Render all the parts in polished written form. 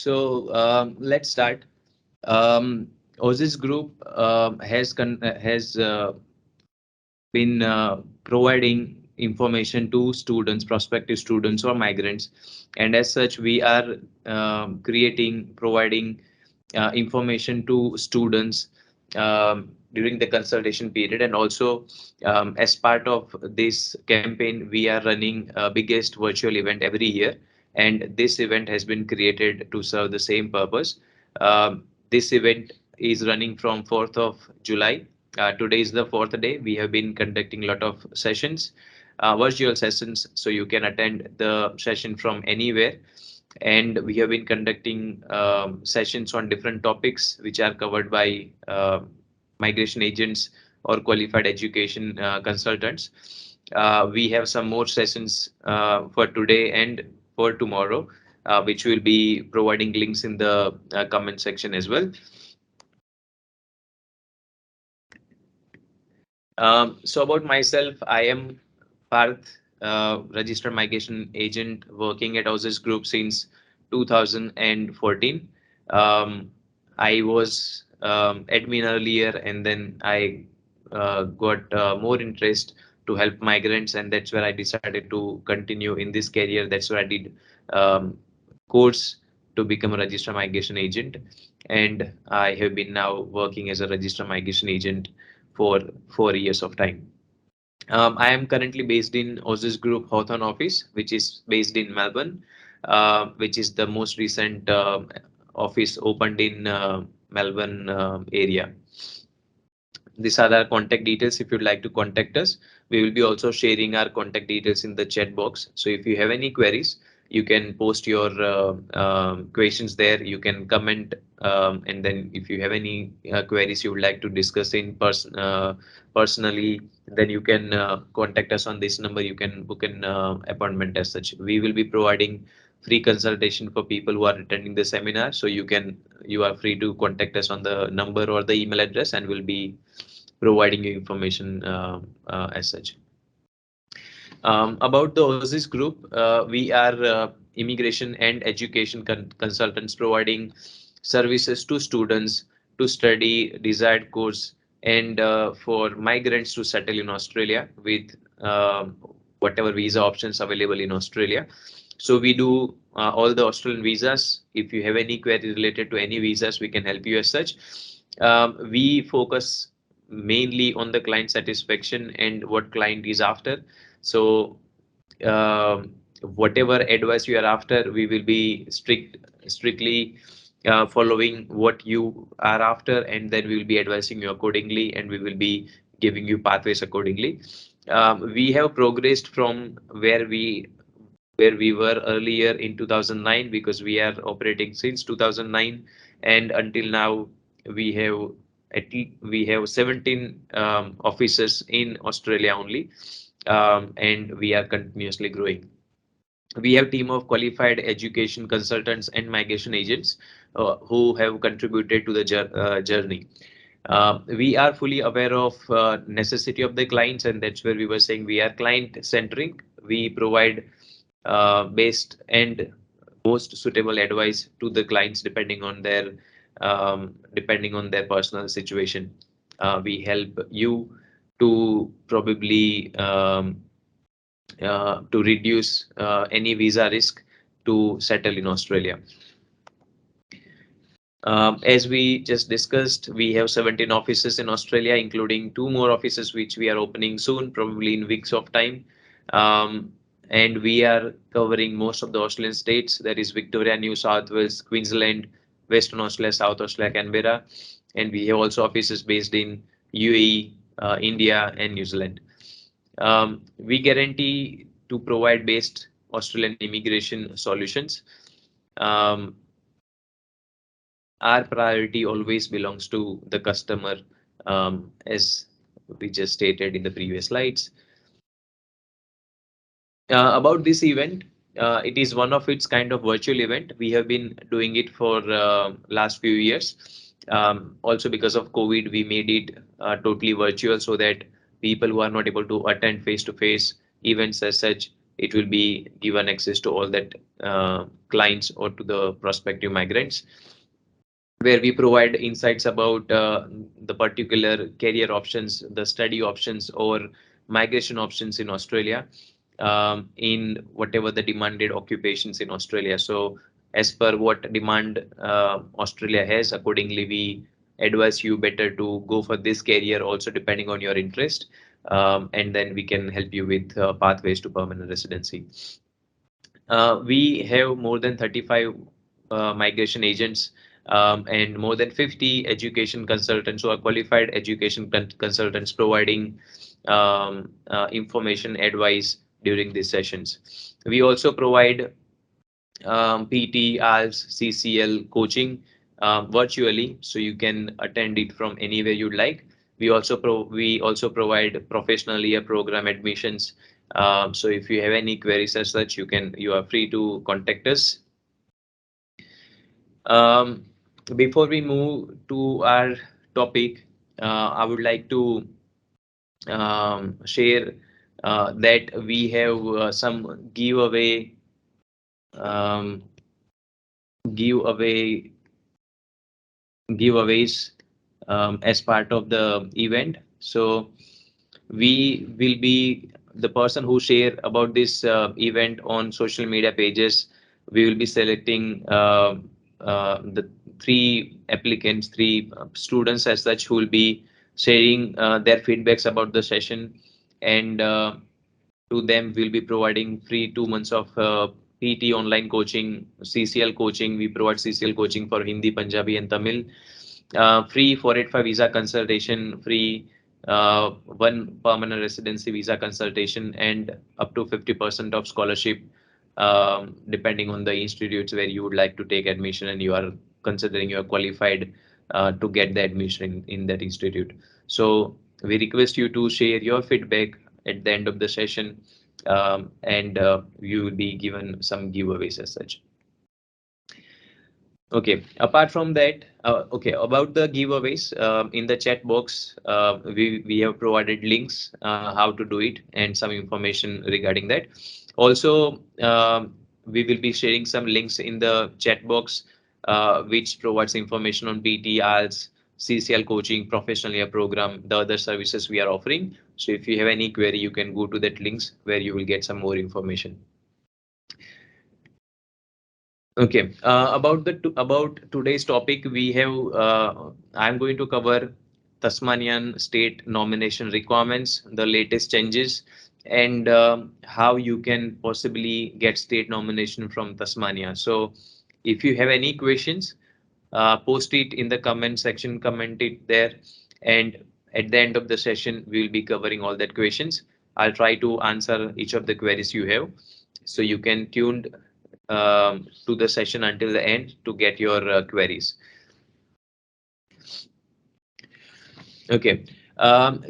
So let's start. Aussizz Group has been providing information to students, prospective students or migrants, and as such, we are providing information to students during the consultation period, and also as part of this campaign, we are running biggest virtual event every year, and this event has been created to serve the same purpose. This event is running from 4th of July. Today is the fourth day. We have been conducting a lot of sessions, virtual sessions, so you can attend the session from anywhere. And we have been conducting sessions on different topics which are covered by migration agents or qualified education consultants. We have some more sessions for today and for tomorrow, which will be providing links in the comment section as well. So about myself, I am Parth, registered migration agent working at Aussizz Group since 2014. Um, I was admin earlier, and then I got more interest to help migrants, and that's where I decided to continue in this career. That's where I did course to become a registered migration agent, and I have been now working as a registered migration agent for 4 years of time. I am currently based in Aussizz Group Hawthorne office, which is based in Melbourne, which is the most recent office opened in Melbourne area. These are our contact details. If you'd like to contact us, we will be also sharing our contact details in the chat box. So if you have any queries, you can post your questions there. You can comment, and then if you have any queries you would like to discuss in personally, then you can contact us on this number. You can book an appointment as such. We will be providing free consultation for people who are attending the seminar. So you are free to contact us on the number or the email address, and we'll be providing you information as such. About the Aussizz Group, we are immigration and education consultants providing services to students to study desired course, and for migrants to settle in Australia with whatever visa options available in Australia. So we do all the Australian visas. If you have any query related to any visas, we can help you as such. We focus mainly on the client satisfaction and what client is after. So whatever advice you are after, we will be strictly following what you are after, and then we will be advising you accordingly, and we will be giving you pathways accordingly. We have progressed from where we were earlier in 2009, because we are operating since 2009, and until now we have we have 17 offices in Australia only, and we are continuously growing. We have team of qualified education consultants and migration agents who have contributed to the journey. We are fully aware of necessity of the clients, and that's where we were saying we are client centric. We provide best and most suitable advice to the clients depending on their personal situation. We help you to probably to reduce any visa risk to settle in Australia. As we just discussed, we have 17 offices in Australia, including 2 more offices which we are opening soon, probably in weeks of time. And we are covering most of the Australian states, that is Victoria, New South Wales, Queensland, Western Australia, South Australia, Canberra, and we have also offices based in UAE, India, and New Zealand. We guarantee to provide best Australian immigration solutions. Our priority always belongs to the customer, as we just stated in the previous slides. About this event, it is one of its kind of virtual event. We have been doing it for last few years. Also because of COVID, we made it totally virtual so that people who are not able to attend face-to-face events as such, it will be given access to all that clients or to the prospective migrants, where we provide insights about the particular career options, the study options, or migration options in Australia, in whatever the demanded occupations in Australia. So, as per what demand Australia has, accordingly, we advise you better to go for this career, also depending on your interest, and then we can help you with pathways to permanent residency. We have more than 35 migration agents, and more than 50 education consultants who are qualified education consultants providing information advice during these sessions. We also provide PT, ALS, CCL coaching virtually, so you can attend it from anywhere you'd like. We also provide professional year program admissions. So if you have any queries as such, you are free to contact us. Um, Before we move to our topic, I would like to share that we have some um, giveaway giveaways as part of the event. So we will be the person who share about this event on social media pages. We will be selecting the three students as such who will be sharing their feedbacks about the session, and to them we'll be providing free 2 months of PT online coaching, CCL coaching. We provide CCL coaching for Hindi, Punjabi, and Tamil. Free 485 visa consultation, free one permanent residency visa consultation, and up to 50% of scholarship, depending on the institutes where you would like to take admission and you are considering you are qualified to get the admission in that institute. So we request you to share your feedback at the end of the session, and you will be given some giveaways as such. Okay, apart from that, okay, about the giveaways, in the chat box, we have provided links how to do it and some information regarding that. Also, we will be sharing some links in the chat box, which provides information on PT, ALS, CCL coaching, professional year program, the other services we are offering. So if you have any query, you can go to that links where you will get some more information. Okay, about today's topic, we have I'm going to cover Tasmanian state nomination requirements, the latest changes, and how you can possibly get state nomination from Tasmania. So, if you have any questions, post it in the comment section, comment it there, and at the end of the session, we will be covering all that questions. I'll try to answer each of the queries you have, so you can tune to the session until the end to get your queries. Okay.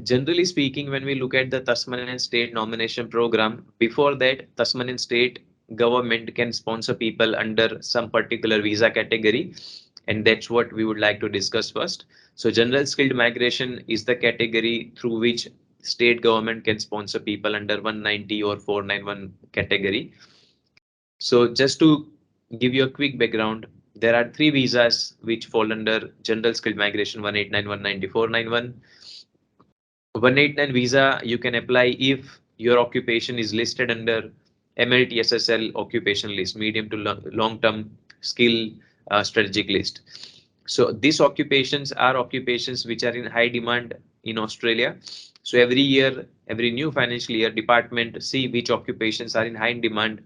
Generally speaking, when we look at the Tasmanian state nomination program, before that, Tasmanian state government can sponsor people under some particular visa category, and that's what we would like to discuss first. So, general skilled migration is the category through which state government can sponsor people under 190 or 491 category. So just to give you a quick background, there are three visas which fall under general skilled migration: 189, 190, 491. 189 visa you can apply if your occupation is listed under MLTSSL occupation list, medium to long term skill strategic list. So these occupations are occupations which are in high demand in Australia. So every year, every new financial year, department see which occupations are in high demand,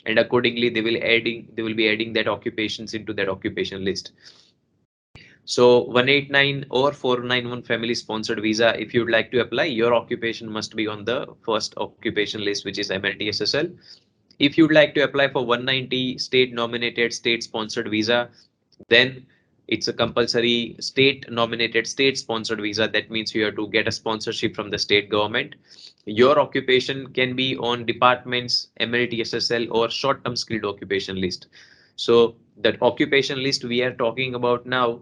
and accordingly they will be adding that occupations into that occupation list. So 189 or 491 family sponsored visa, if you'd like to apply, your occupation must be on the first occupation list, which is MLTSSL. If you'd like to apply for 190 state nominated state sponsored visa, then it's a compulsory state nominated state sponsored visa. That means you have to get a sponsorship from the state government. Your occupation can be on department's MLTSSL or short term skilled occupation list. So that occupation list we are talking about now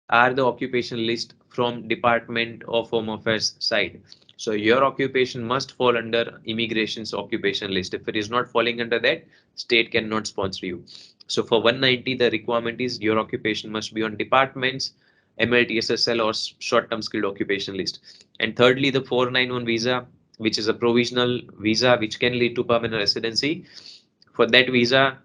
are the occupation list from Department of Home Affairs side. So your occupation must fall under immigration's occupation list. If it is not falling under that, state cannot sponsor you. So for 190, the requirement is your occupation must be on department's MLTSSL or short-term skilled occupation list. And thirdly, the 491 visa, which is a provisional visa which can lead to permanent residency. For that visa,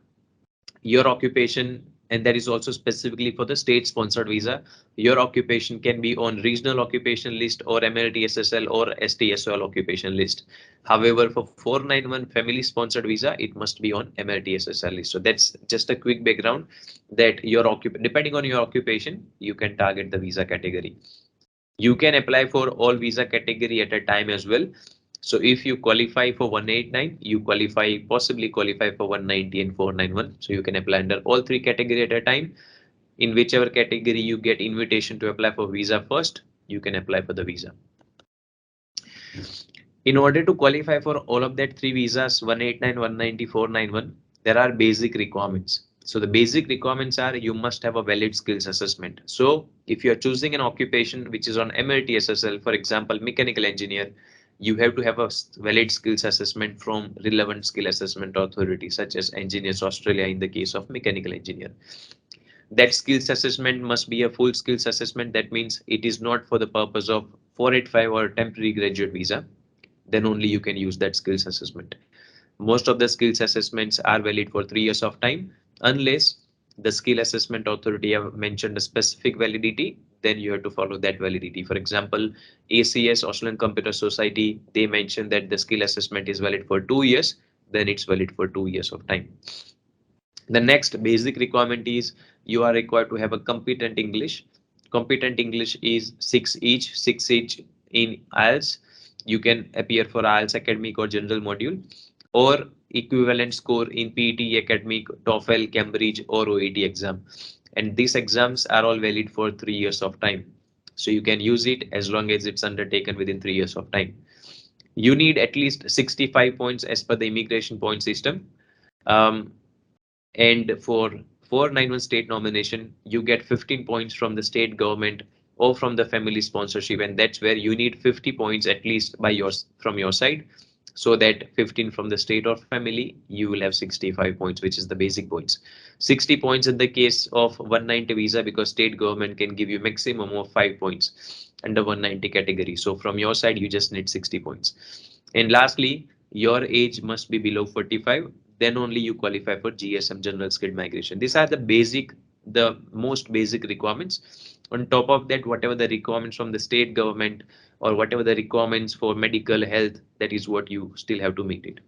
your occupation, and that is also specifically for the state sponsored visa, your occupation can be on regional occupation list or MLTSSL or STSOL occupation list. However, for 491 family sponsored visa, it must be on MLTSSL list. So that's just a quick background that depending on your occupation, you can target the visa category. You can apply for all visa category at a time as well. So if you qualify for 189, you possibly qualify for 190 and 491. So you can apply under all three category at a time. In whichever category you get invitation to apply for visa first, you can apply for the visa. In order to qualify for all of that three visas, 189, 190, 491, there are basic requirements. So the basic requirements are you must have a valid skills assessment. So if you are choosing an occupation which is on MLTSSL, for example, mechanical engineer, you have to have a valid skills assessment from relevant skill assessment authority such as Engineers Australia in the case of mechanical engineer. That skills assessment must be a full skills assessment. That means it is not for the purpose of 485 or temporary graduate visa. Then only you can use that skills assessment. Most of the skills assessments are valid for 3 years of time, unless the skill assessment authority have mentioned a specific validity, then you have to follow that validity. For example, ACS, Australian Computer Society, they mentioned that the skill assessment is valid for 2 years, then it's valid for 2 years of time. The next basic requirement is you are required to have a competent English. Competent English is 6 each in IELTS. You can appear for IELTS academic or general module, or equivalent score in PET academic, TOEFL, Cambridge, or OET exam. And these exams are all valid for 3 years of time. So you can use it as long as it's undertaken within 3 years of time. You need at least 65 points as per the immigration point system. Um, and for 491 state nomination, you get 15 points from the state government or from the family sponsorship, and that's where you need 50 points at least from your side, so that 15 from the state or family, you will have 65 points, which is the basic points. 60 points in the case of 190 visa, because state government can give you maximum of 5 points under 190 category. So from your side, you just need 60 points. And lastly, your age must be below 45, then only you qualify for GSM, General Skilled Migration. These are the most basic requirements. On top of that, whatever the requirements from the state government or whatever the requirements for medical health, that is what you still have to meet it.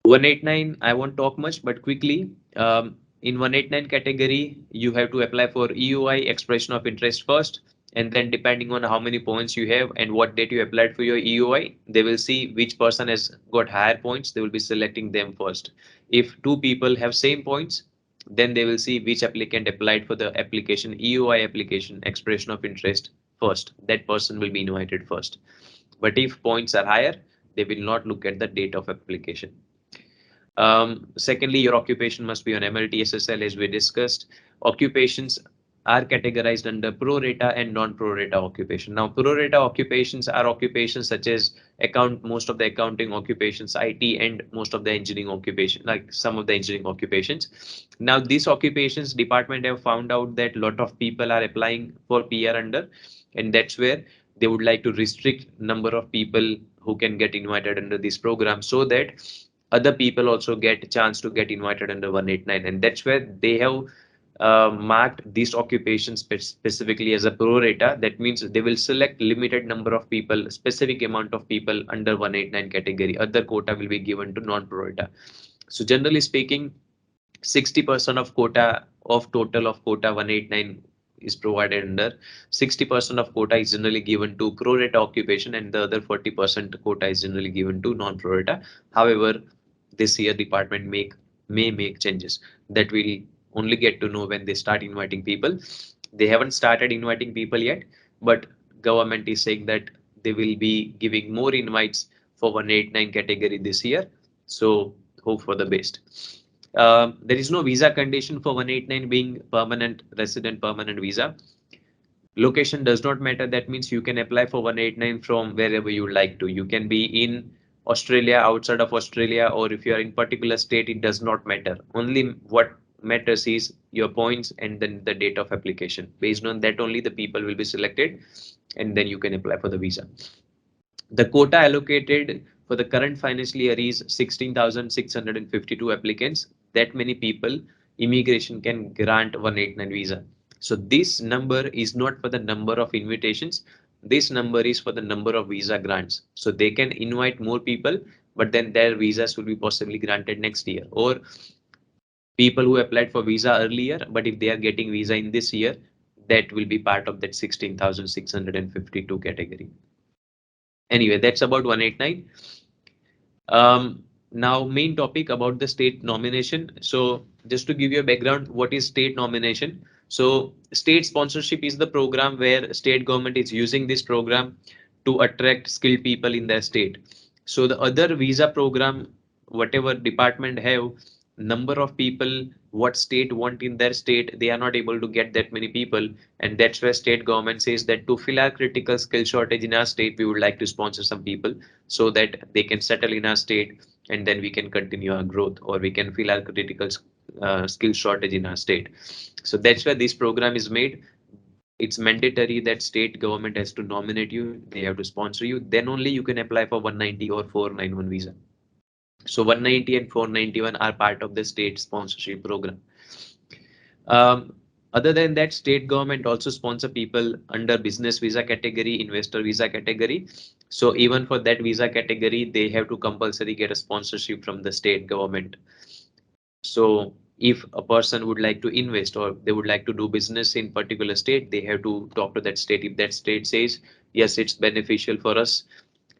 189, I won't talk much, but quickly, in 189 category, you have to apply for EOI, expression of interest first, and then depending on how many points you have and what date you applied for your EOI, they will see which person has got higher points. They will be selecting them first. If two people have same points, then they will see which applicant applied for the application, EOI application, expression of interest first. That person will be invited first. But if points are higher, they will not look at the date of application. Secondly, your occupation must be on MLTSSL, as we discussed. Occupations are categorized under pro rata and non-pro rata occupation. Now, pro rata occupations are occupations such as most of the accounting occupations, IT, and most of the engineering occupation, like some of the engineering occupations. Now, these occupations department have found out that a lot of people are applying for PR under, and that's where they would like to restrict number of people who can get invited under this program, so that other people also get a chance to get invited under 189, and that's where they have marked these occupations specifically as a pro rata. That means they will select limited number of people, specific amount of people under 189 category. Other quota will be given to non-pro rata. So generally speaking, 60% of quota of total of quota 189 is provided under. 60% of quota is generally given to pro rata occupation, and the other 40% quota is generally given to non-pro rata. However, this year department may make changes that we'll only get to know when they start inviting people. They haven't started inviting people yet, but government is saying that they will be giving more invites for 189 category this year. So hope for the best. There is no visa condition for 189 being permanent resident, permanent visa. Location does not matter. That means you can apply for 189 from wherever you like to. You can be in Australia, outside of Australia, or if you are in particular state, it does not matter. Only what matters is your points and then the date of application. Based on that only the people will be selected, and then you can apply for the visa. The quota allocated for the current financial year is 16,652 applicants. That many people immigration can grant 189 visa. So this number is not for the number of invitations. This number is for the number of visa grants. So they can invite more people, but then their visas will be possibly granted next year. Or people who applied for visa earlier, but if they are getting visa in this year, that will be part of that 16,652 category. Anyway, that's about 189. Now main topic about the state nomination. So just to give you a background, what is state nomination? So state sponsorship is the program where state government is using this program to attract skilled people in their state. So the other visa program, whatever department have, number of people what state want in their state, they are not able to get that many people, and that's where state government says that to fill our critical skill shortage in our state, we would like to sponsor some people so that they can settle in our state, and then we can continue our growth, or we can fill our critical skill shortage in our state. So that's why this program is made. It's mandatory that state government has to nominate you, they have to sponsor you, then only you can apply for 190 or 491 visa. So 190 and 491 are part of the state sponsorship program. Um, Other than that, state government also sponsor people under business visa category, investor visa category. So even for that visa category, they have to compulsory get a sponsorship from the state government. So if a person would like to invest or they would like to do business in particular state, they have to talk to that state. If that state says, yes, it's beneficial for us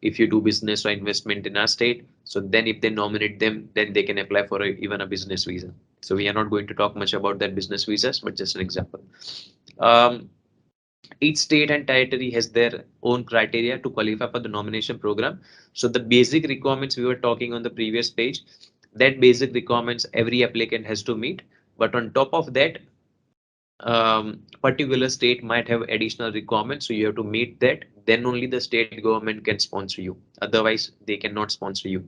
if you do business or investment in our state, so then if they nominate them, then they can apply for even a business visa. So we are not going to talk much about that business visas, but just an example. Um, each state and territory has their own criteria to qualify for the nomination program. So the basic requirements we were talking on the previous page, that basic requirements every applicant has to meet. But on top of that, particular state might have additional requirements, so you have to meet that. Then only the state government can sponsor you. Otherwise, they cannot sponsor you.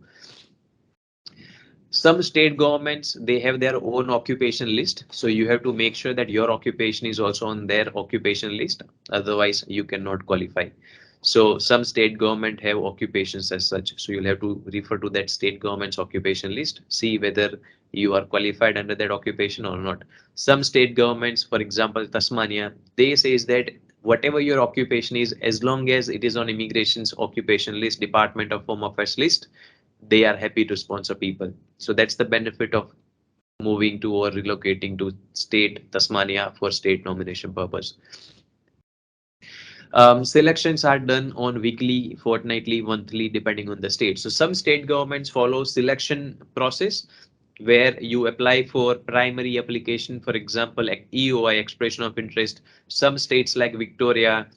Some state governments, they have their own occupation list, so you have to make sure that your occupation is also on their occupation list. Otherwise, you cannot qualify. So some state government have occupations as such, so you'll have to refer to that state government's occupation list, see whether you are qualified under that occupation or not. Some state governments, for example Tasmania, they says that whatever your occupation is, as long as it is on immigration's occupation list, Department of Home Affairs list, they are happy to sponsor people. So that's the benefit of moving to or relocating to state Tasmania for state nomination purpose. Selections are done on weekly, fortnightly, monthly, depending on the state. So some state governments follow selection process where you apply for primary application, for example, like EOI, expression of interest. Some states like Victoria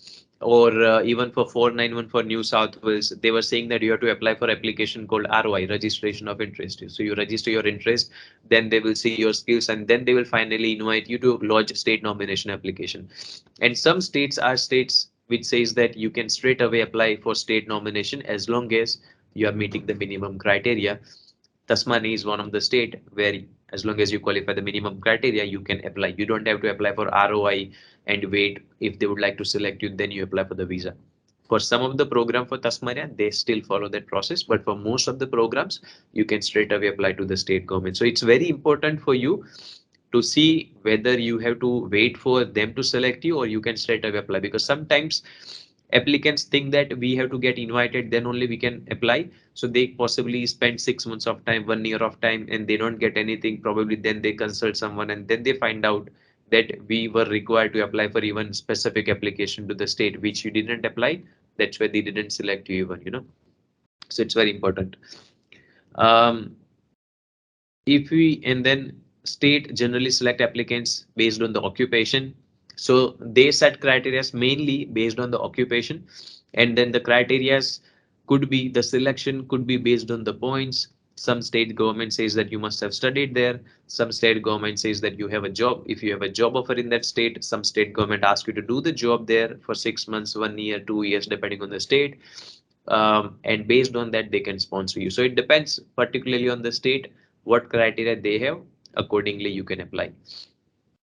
or even for 491 for New South Wales, they were saying that you have to apply for application called ROI, registration of interest. So you register your interest, then they will see your skills, and then they will finally invite you to lodge state nomination application. And some states are states which says that you can straight away apply for state nomination as long as you are meeting the minimum criteria. Tasmania is one of the state where as long as you qualify the minimum criteria, you can apply. You don't have to apply for ROI and wait. If they would like to select you, then you apply for the visa. For some of the program for Tasmania, they still follow that process, but for most of the programs, you can straight away apply to the state government. So it's very important for you to see whether you have to wait for them to select you or you can straight away apply, because sometimes applicants think that we have to get invited, then only we can apply. So they possibly spend 6 months of time, 1 year of time, and they don't get anything. Probably then they consult someone and then they find out that we were required to apply for even specific application to the state which you didn't apply. That's why they didn't select you even. So it's very important. um, if we and then state generally select applicants based on the occupation. So they set criteria mainly based on the occupation, and then the criteria could be the selection could be based on the points, Some state government says that you must have studied there. Some state government says that you have a job. If you have a job offer in that state, some state government asks you to do the job there for 6 months, 1 year, 2 years, depending on the state. And based on that, they can sponsor you. So it depends particularly on the state, what criteria they have. Accordingly, you can apply.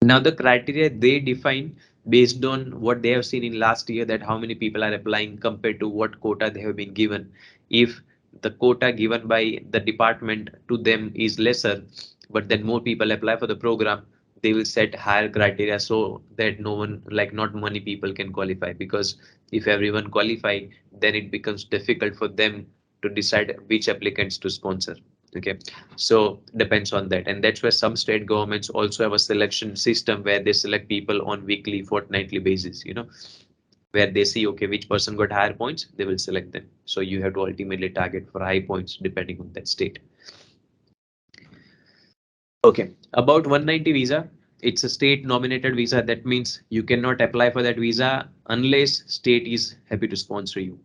Now the criteria they define based on what they have seen in last year, that how many people are applying compared to what quota they have been given. If the quota given by the department to them is lesser, but then more people apply for the program, they will set higher criteria so that no one, like not many people can qualify, because if everyone qualify, then it becomes difficult for them to decide which applicants to sponsor. Okay, so depends on that, and that's where some state governments also have a selection system where they select people on weekly, fortnightly basis, where they see, okay, which person got higher points, they will select them. So you have to ultimately target for high points depending on that state. Okay, about 190 visa, it's a state nominated visa. That means you cannot apply for that visa unless state is happy to sponsor you,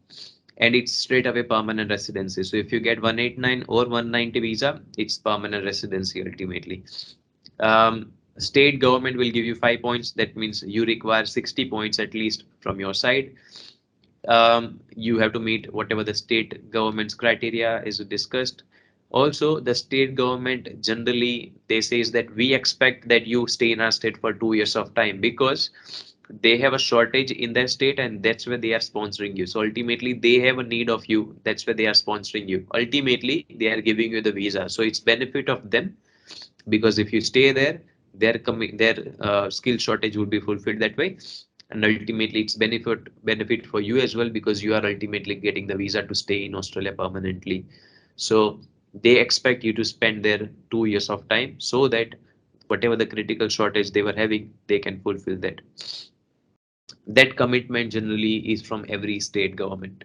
and it's straight away permanent residency. So if you get 189 or 190 visa, it's permanent residency ultimately. State government will give you 5 points. That means you require 60 points at least from your side. You have to meet whatever the state government's criteria is discussed. Also, the state government generally they says that we expect that you stay in our state for 2 years of time, because they have a shortage in their state and that's where they are sponsoring you. So ultimately they have a need of you. That's where they are sponsoring you. Ultimately, they are giving you the visa. So it's benefit of them, because if you stay there, their skill shortage would be fulfilled that way, and ultimately it's benefit for you as well, because you are ultimately getting the visa to stay in Australia permanently. So they expect you to spend their 2 years of time so that whatever the critical shortage they were having, they can fulfill that. That commitment generally is from every state government.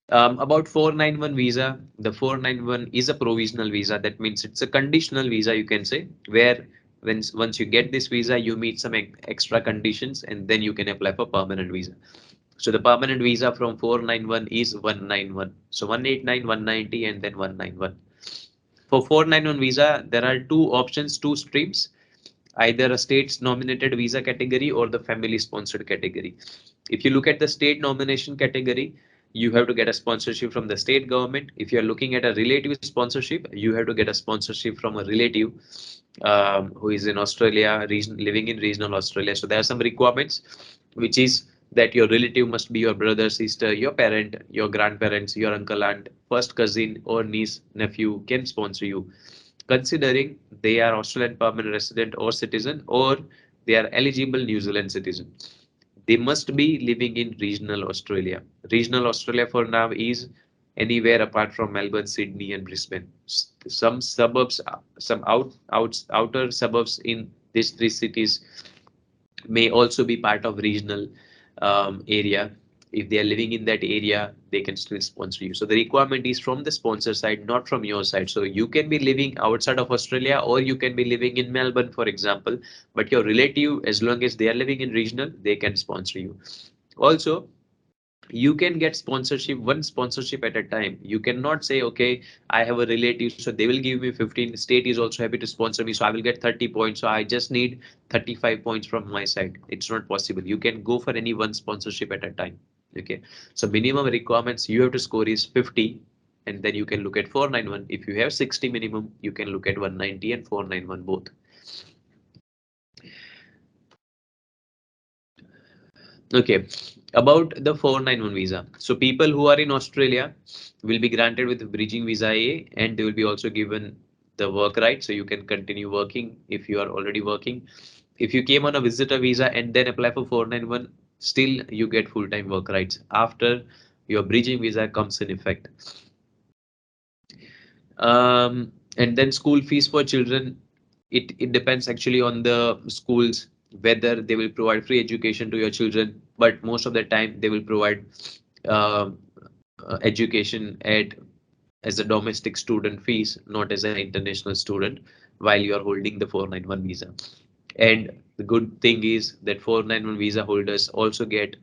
About 491 visa, the 491 is a provisional visa. That means it's a conditional visa, you can say, where once you get this visa, you meet some extra conditions and then you can apply for permanent visa. So the permanent visa from 491 is 191. So 189, 190, and then 191. For 491 visa, there are two options, two streams, either a state's nominated visa category or the family sponsored category. If you look at the state nomination category, you have to get a sponsorship from the state government. If you're looking at a relative sponsorship, you have to get a sponsorship from a relative who is in Australia, living in regional Australia. So there are some requirements, which is that your relative must be your brother, sister, your parent, your grandparents, your uncle, aunt, first cousin, or niece, nephew can sponsor you, considering they are Australian permanent resident or citizen, or they are eligible New Zealand citizen. They must be living in regional Australia. Regional Australia for now is anywhere apart from Melbourne, Sydney, and Brisbane. Some suburbs, some outer suburbs in these three cities may also be part of regional area. If they are living in that area, they can still sponsor you. So the requirement is from the sponsor side, not from your side. So you can be living outside of Australia, or you can be living in Melbourne, for example, but your relative, as long as they are living in regional, they can sponsor you. Also, you can get sponsorship, one sponsorship at a time. You cannot say, okay, I have a relative, so they will give me 15. State is also happy to sponsor me, so I will get 30 points. So I just need 35 points from my side. It's not possible. You can go for any one sponsorship at a time. Okay, so minimum requirements you have to score is 50, and then you can look at 491. If you have 60 minimum, you can look at 190 and 491 both. Okay, about the 491 visa. So people who are in Australia will be granted with bridging visa A, and they will be also given the work right. So you can continue working if you are already working. If you came on a visitor visa and then apply for 491, still you get full-time work rights after your bridging visa comes in effect. And then school fees for children, it depends actually on the schools whether they will provide free education to your children, but most of the time they will provide uh, education at as a domestic student fees, not as an international student, while you are holding the 491 visa. And the good thing is that 491 visa holders uh, also get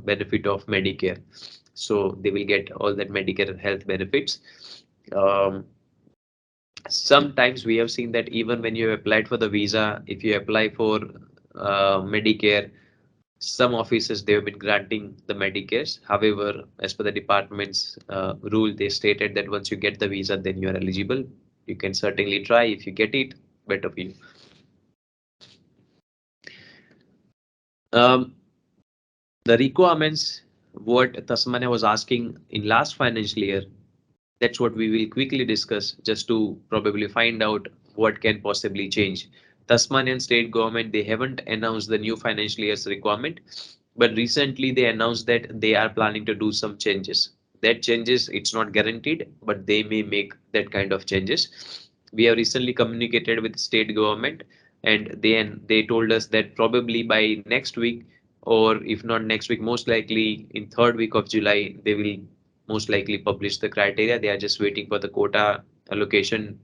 benefit of Medicare. so they will get all that Medicare health benefits. Um, Sometimes we have seen that even when you have applied for the visa, if you apply for Medicare, some offices they have been granting the Medicares. However, as per the department's rule, they stated that once you get the visa, then you are eligible. You can certainly try. If you get it, better for you. Um, the requirements what Tasmania was asking in last financial year, that's what we will quickly discuss just to probably find out what can possibly change. Tasmanian state government, they haven't announced the new financial year's requirement, but recently they announced that they are planning to do some changes. That changes, it's not guaranteed, but they may make that kind of changes. We have recently communicated with state government, and they told us that probably by next week, or if not next week, most likely in third week of July, they will most likely publish the criteria. They are just waiting for the quota allocation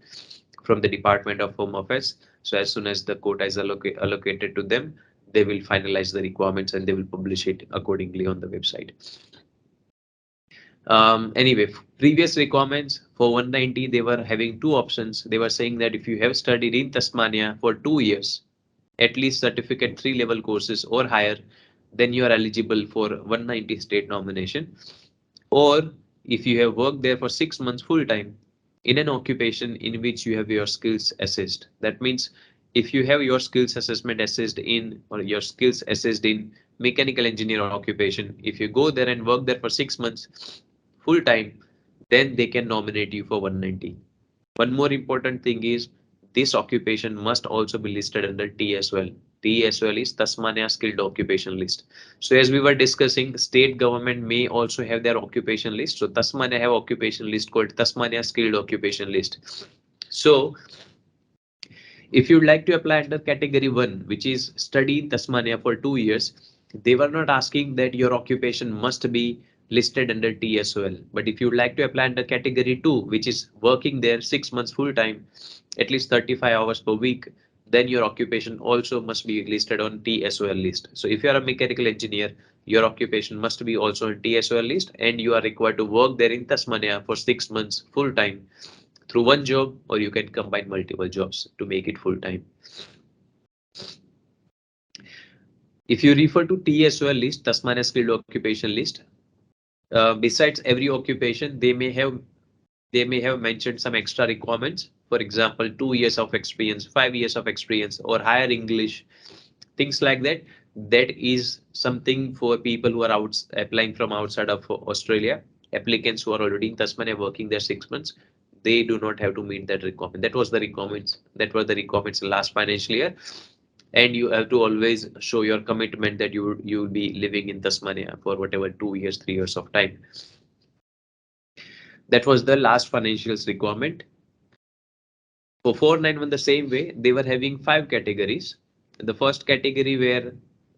from the Department of Home Affairs. So as soon as the quota is allocated to them, they will finalize the requirements and they will publish it accordingly on the website. Anyway, previous requirements for 190, they were having two options. They were saying that if you have studied in Tasmania for 2 years, at least certificate 3 level courses or higher, then you are eligible for 190 state nomination. Or if you have worked there for 6 months full time in an occupation in which you have your skills assessed. That means if you have your skills assessment assessed in, or your skills assessed in mechanical engineer occupation, if you go there and work there for 6 months full time, then they can nominate you for 190. One more important thing is this occupation must also be listed under T as well. T as well is Tasmania Skilled Occupation List. So as we were discussing, state government may also have their occupation list. So Tasmania have occupation list called Tasmania Skilled Occupation List. So if you'd like to apply under category 1, which is study in Tasmania for 2 years, they were not asking that your occupation must be listed under T as well. But if you'd like to apply under category 2, which is working there 6 months full time, at least 35 hours per week, then your occupation also must be listed on T as well list. So if you are a mechanical engineer, your occupation must be also on T as well list, and you are required to work there in Tasmania for 6 months full time through one job, or you can combine multiple jobs to make it full time. If you refer to TSOL list, Tasmania Skilled Occupation List, besides every occupation, they may have mentioned some extra requirements. For example, 2 years of experience, 5 years of experience, or higher English, things like that. That is something for people who are applying from outside of Australia. Applicants who are already in Tasmania working there 6 months, they do not have to meet that requirement. That was the requirements. That were the requirements last financial year. And you have to always show your commitment that you will be living in Tasmania for whatever 2 years, 3 years of time. That was the last financials requirement. For 491, the same way, they were having 5 categories. The first category where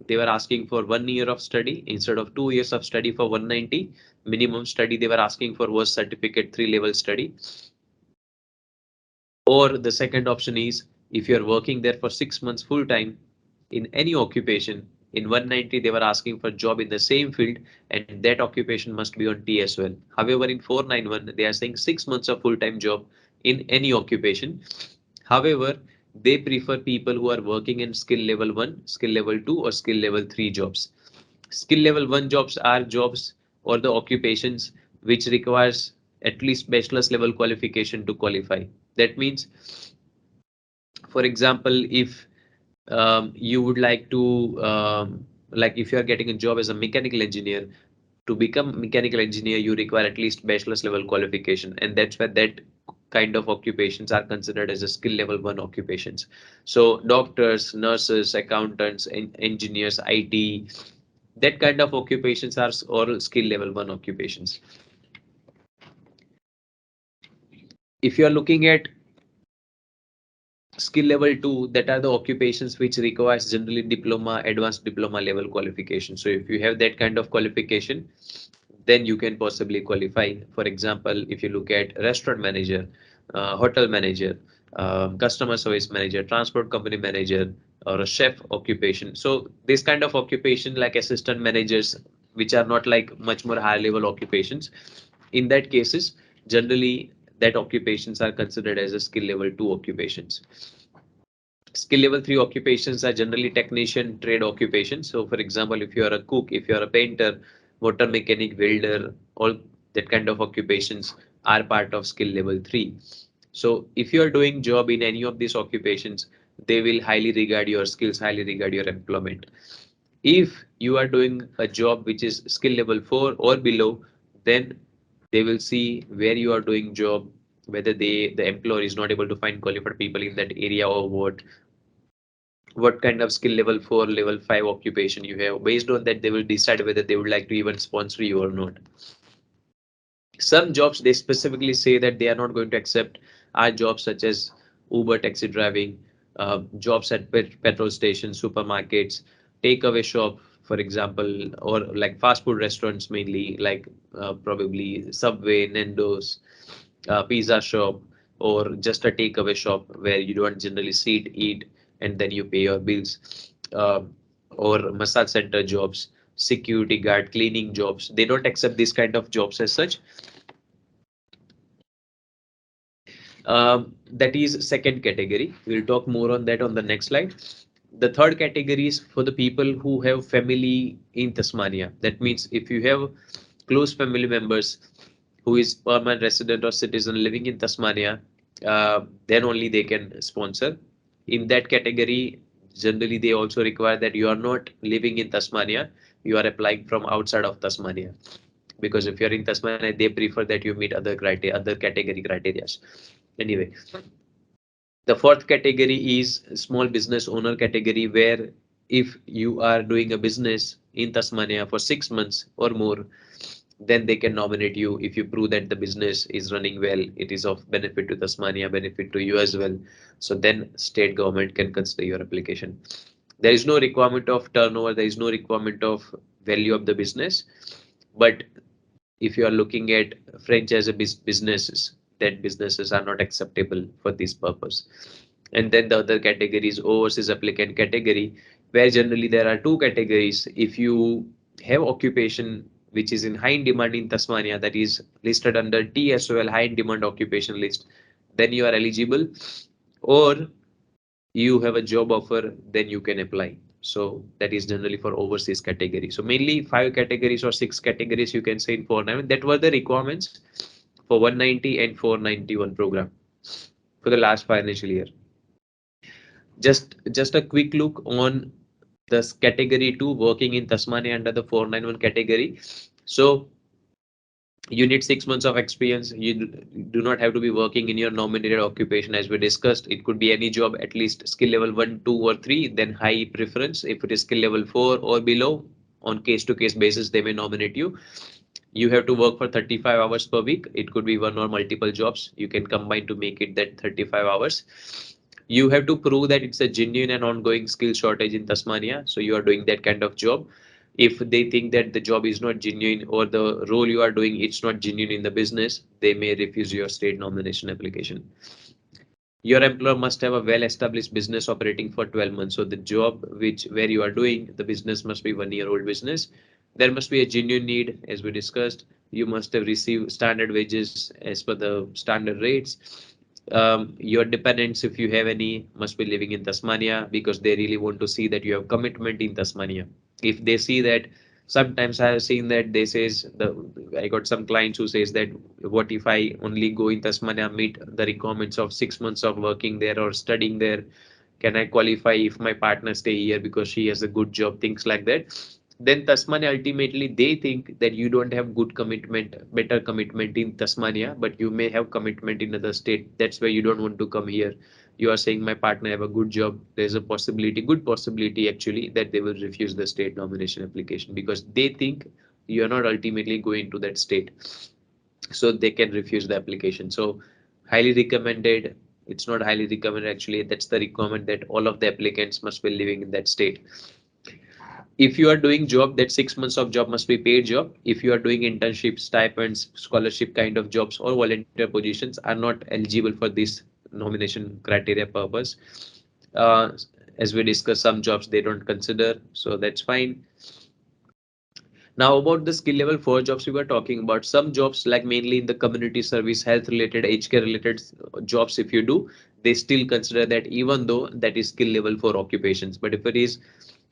they were asking for 1 year of study instead of 2 years of study for 190. Minimum study they were asking for was certificate 3 level study. Or the second option is if you're working there for 6 months full time in any occupation, in 190 they were asking for job in the same field, and that occupation must be on T as well. However, in 491 they are saying 6 months of full-time job in any occupation. However, they prefer people who are working in skill level 1, skill level 2, or skill level 3 jobs. Skill level 1 jobs are jobs or the occupations which requires at least bachelor's level qualification to qualify. That means, for example, if you would like to like if you are getting a job as a mechanical engineer, to become mechanical engineer you require at least bachelor's level qualification, and that's why that kind of occupations are considered as a skill level 1 occupations. So doctors, nurses, accountants, engineers, IT, that kind of occupations are all skill level 1 occupations. If you are looking at skill level 2, that are the occupations which requires generally diploma, advanced diploma level qualification. So if you have that kind of qualification, then you can possibly qualify. For example, if you look at restaurant manager, hotel manager, customer service manager, transport company manager, or a chef occupation. So this kind of occupation like assistant managers, which are not like much more high level occupations. In that cases, generally that occupations are considered as a skill level 2 occupations. Skill level 3 occupations are generally technician trade occupations. So for example, if you are a cook, if you are a painter, motor mechanic, welder, all that kind of occupations are part of skill level 3. So if you are doing job in any of these occupations, they will highly regard your skills, highly regard your employment. If you are doing a job which is skill level 4 or below, then they will see where you are doing job, whether the employer is not able to find qualified people in that area, or what kind of skill level 4, level 5 occupation you have. Based on that, they will decide whether they would like to even sponsor you or not. Some jobs they specifically say that they are not going to accept are jobs such as Uber taxi driving, jobs at petrol stations, supermarkets, takeaway shop, for example, or like fast food restaurants mainly, like probably Subway, Nando's, pizza shop, or just a takeaway shop where you don't generally sit, eat, and then you pay your bills, or massage center jobs, security guard, cleaning jobs. They don't accept this kind of jobs as such. That is second category. We'll talk more on that on the next slide. The third category is for the people who have family in Tasmania. That means if you have close family members who is permanent resident or citizen living in Tasmania, then only they can sponsor. In that category, generally they also require that you are not living in Tasmania, you are applying from outside of Tasmania. Because if you're in Tasmania, they prefer that you meet other criteria, other category criteria. Anyway, the fourth category is small business owner category, where if you are doing a business in Tasmania for 6 months or more, then they can nominate you if you prove that the business is running well, it is of benefit to Tasmania, benefit to you as well. So then state government can consider your application. There is no requirement of turnover, there is no requirement of value of the business, but if you are looking at franchise businesses, that businesses are not acceptable for this purpose. And then the other category is overseas applicant category, where generally there are two categories. If you have occupation which is in high demand in Tasmania, that is listed under TSOL, high in demand occupation list, then you are eligible, or you have a job offer, then you can apply. So that is generally for overseas category. So mainly five categories or six categories you can say in 491. That were the requirements for 190 and 491 program for the last financial year. Just a quick look on this category 2 working in Tasmania under the 491 category. So you need 6 months of experience. You do not have to be working in your nominated occupation. As we discussed, it could be any job, at least skill level 1, 2 or 3, then high preference. If it is skill level 4 or below, on case to case basis they may nominate you. You have to work for 35 hours per week. It could be one or multiple jobs you can combine to make it that 35 hours. You have to prove that it's a genuine and ongoing skill shortage in Tasmania, so you are doing that kind of job. If they think that the job is not genuine, or the role you are doing it's not genuine in the business, they may refuse your state nomination application. Your employer must have a well established business operating for 12 months. So the job where you are doing the business must be 1 year old business. There must be a genuine need, as we discussed. You must have received standard wages as per the standard rates. Your dependents, if you have any, must be living in Tasmania, because they really want to see that you have commitment in Tasmania. If they see that, sometimes I have seen that they says I got some clients who says that, what if I only go in Tasmania, meet the requirements of 6 months of working there or studying there, can I qualify if my partner stay here because she has a good job, things like that. Then Tasmania, ultimately they think that you don't have good commitment, better commitment in Tasmania, but you may have commitment in other state. That's why you don't want to come here. You are saying my partner have a good job. There's a possibility, good possibility actually, that they will refuse the state nomination application, because they think you are not ultimately going to that state. So they can refuse the application. So highly recommended. It's not highly recommended actually. That's the requirement, that all of the applicants must be living in that state. If you are doing job, that 6 months of job must be paid job. If you are doing internship, stipends, scholarship kind of jobs, or volunteer positions, are not eligible for this nomination criteria purpose. As we discussed, some jobs they don't consider, so that's fine. Now about the skill level 4 jobs we were talking about, some jobs like mainly in the community service, health related, aged care related jobs, if you do, they still consider that even though that is skill level 4 occupations. But if it is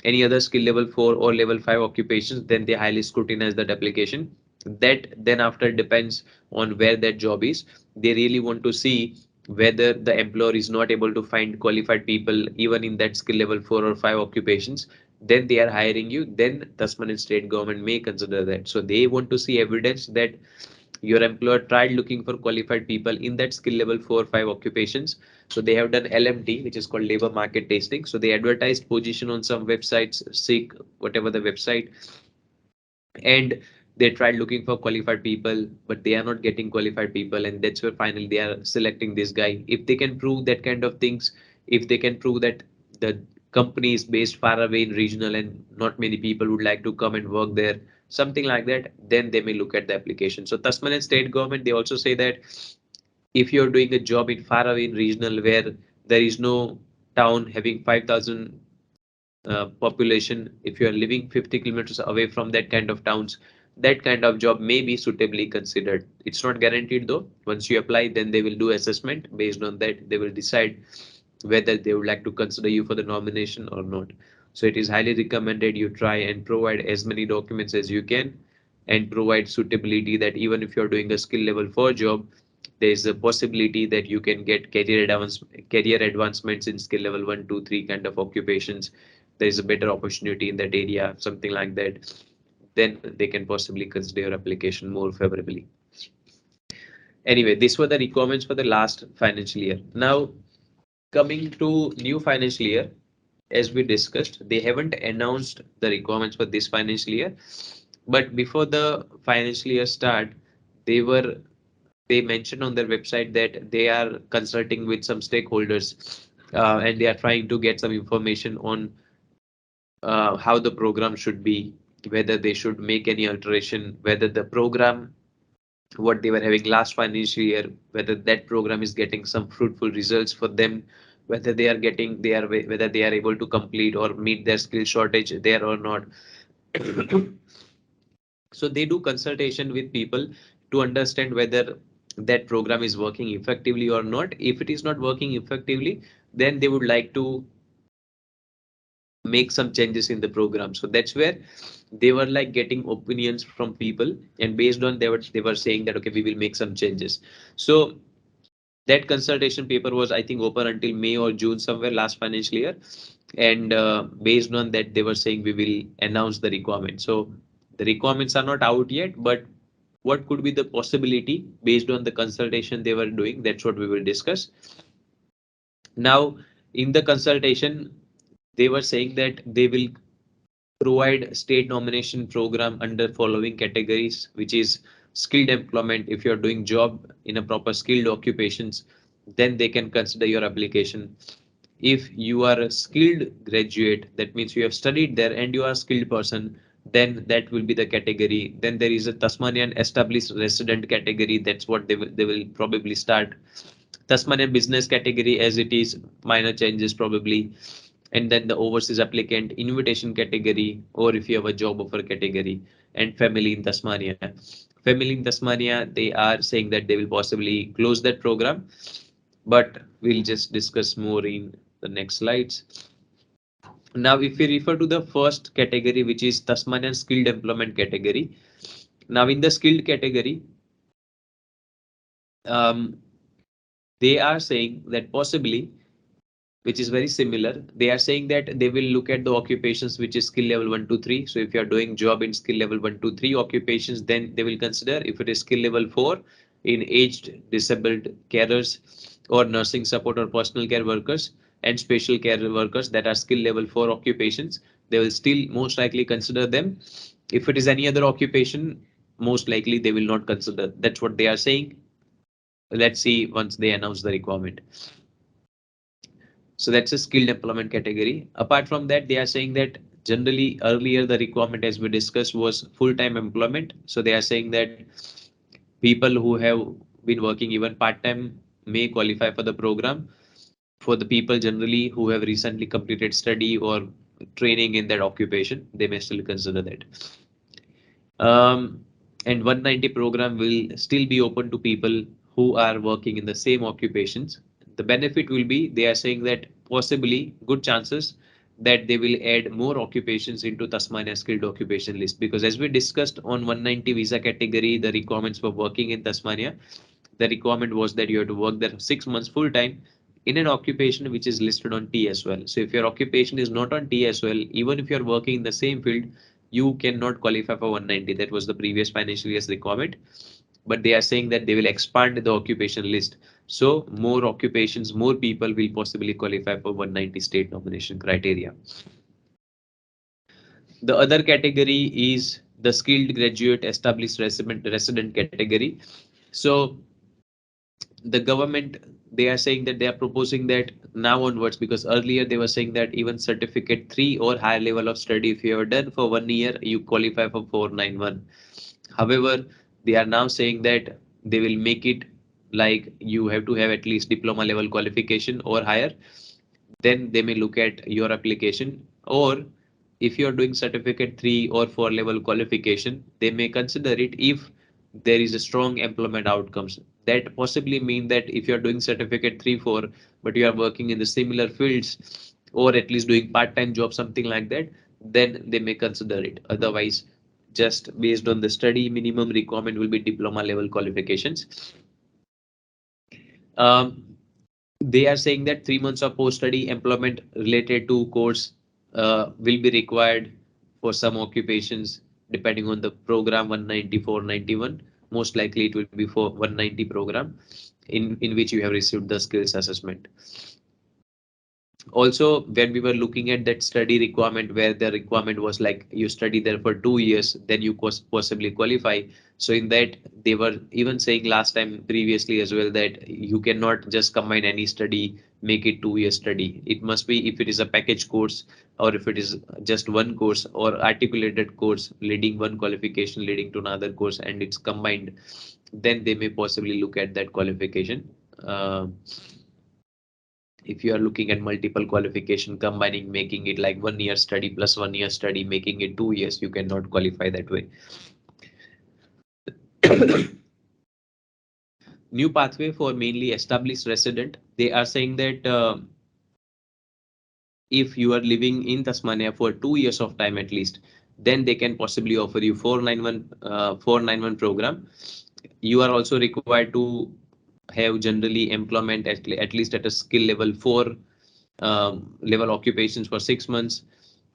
any other skill level 4 or level 5 occupations, then they highly scrutinize that application. That then after depends on where that job is. They really want to see whether the employer is not able to find qualified people even in that skill level 4 or 5 occupations, then they are hiring you, then Tasmanian state government may consider that. So they want to see evidence that your employer tried looking for qualified people in that skill level 4 or 5 occupations. So they have done LMT, which is called labor market testing. So they advertised position on some websites, seek whatever the website, and they tried looking for qualified people, but they are not getting qualified people, and that's where finally they are selecting this guy. If they can prove that kind of things, if they can prove that the company is based far away in regional and not many people would like to come and work there, something like that, then they may look at the application. So Tasmanian state government, they also say that if you're doing a job in far away in regional where there is no town having 5,000 population, if you are living 50 kilometers away from that kind of towns, that kind of job may be suitably considered. It's not guaranteed though. Once you apply, then they will do assessment. Based on that, they will decide whether they would like to consider you for the nomination or not. So it is highly recommended you try and provide as many documents as you can and provide suitability that even if you're doing a skill level 4 job, there is a possibility that you can get career advancements in skill level 1, 2, 3 kind of occupations. There is a better opportunity in that area, something like that. Then they can possibly consider your application more favorably. Anyway, these were the requirements for the last financial year. Now, coming to new financial year, as we discussed, they haven't announced the requirements for this financial year. But before the financial year start, they were they mentioned on their website that they are consulting with some stakeholders and they are trying to get some information on how the program should be, whether they should make any alteration, whether the program what they were having last financial year, whether that program is getting some fruitful results for them, whether whether they are able to complete or meet their skill shortage there or not. So they do consultation with people to understand whether that program is working effectively or not. If it is not working effectively, then they would like to make some changes in the program. So that's where they were like getting opinions from people, and based on they were saying that okay, we will make some changes. So that consultation paper was, I think, open until May or June somewhere last financial year, and based on that they were saying we will announce the requirement. So the requirements are not out yet, but what could be the possibility based on the consultation they were doing, that's what we will discuss now. In the consultation, they were saying that they will provide state nomination program under following categories, which is skilled employment. If you're doing job in a proper skilled occupations, then they can consider your application. If you are a skilled graduate, that means you have studied there and you are a skilled person, then that will be the category. Then there is a Tasmanian established resident category. That's what they will probably start. Tasmanian business category as it is, minor changes probably. And then the overseas applicant invitation category, or if you have a job offer category, and family in Tasmania. Family in Tasmania, they are saying that they will possibly close that program, but we'll just discuss more in the next slides. Now, if we refer to the first category, which is Tasmanian skilled employment category. Now, in the skilled category, um, they are saying that possibly, which is very similar. They are saying that they will look at the occupations which is skill level 1 to 3. So if you are doing job in skill level 1 to 3 occupations, then they will consider. If it is skill level 4 in aged, disabled carers or nursing support or personal care workers and special care workers that are skill level 4 occupations, they will still most likely consider them. If it is any other occupation, most likely they will not consider. That's what they are saying. Let's see once they announce the requirement. So that's a skilled employment category. Apart from that, they are saying that generally earlier the requirement, as we discussed, was full-time employment. So they are saying that people who have been working even part-time may qualify for the program. For the people generally who have recently completed study or training in that occupation, they may still consider that. Um, and 190 program will still be open to people who are working in the same occupations. The benefit will be they are saying that possibly good chances that they will add more occupations into Tasmania skilled occupation list, because as we discussed on 190 visa category, the requirements for working in Tasmania, the requirement was that you have to work there for 6 months full time in an occupation which is listed on T as well. So if your occupation is not on T as well, even if you're working in the same field, you cannot qualify for 190. That was the previous financial year's requirement. But they are saying that they will expand the occupation list. So more occupations, more people will possibly qualify for 190 state nomination criteria. The other category is the skilled graduate established resident category. So the government, they are saying that they are proposing that now onwards, because earlier they were saying that even certificate 3 or higher level of study if you have done for 1 year you qualify for 491. However, they are now saying that they will make it like you have to have at least diploma level qualification or higher, then they may look at your application. Or if you are doing certificate 3 or 4 level qualification, they may consider it if there is a strong employment outcomes. That possibly mean that if you are doing certificate 3 4 but you are working in the similar fields or at least doing part-time job, something like that, then they may consider it. Otherwise, just based on the study, minimum requirement will be diploma level qualifications. um, they are saying that 3 months of post-study employment related to course will be required for some occupations depending on the program 194 91. Most likely it will be for 190 program in which you have received the skills assessment. Also, when we were looking at that study requirement where the requirement was like you study there for 2 years then you possibly qualify. So in that they were even saying last time previously as well that you cannot just combine any study, make it 2 year study. It must be if it is a package course or if it is just one course or articulated course leading one qualification leading to another course and it's combined, then they may possibly look at that qualification. Uh, if you are looking at multiple qualification combining making it like 1 year study plus 1 year study making it 2 years, you cannot qualify that way. New pathway for mainly established resident, they are saying that if you are living in Tasmania for 2 years of time at least, then they can possibly offer you 491 program. You are also required to have generally employment at least at a skill level 4 level occupations for 6 months,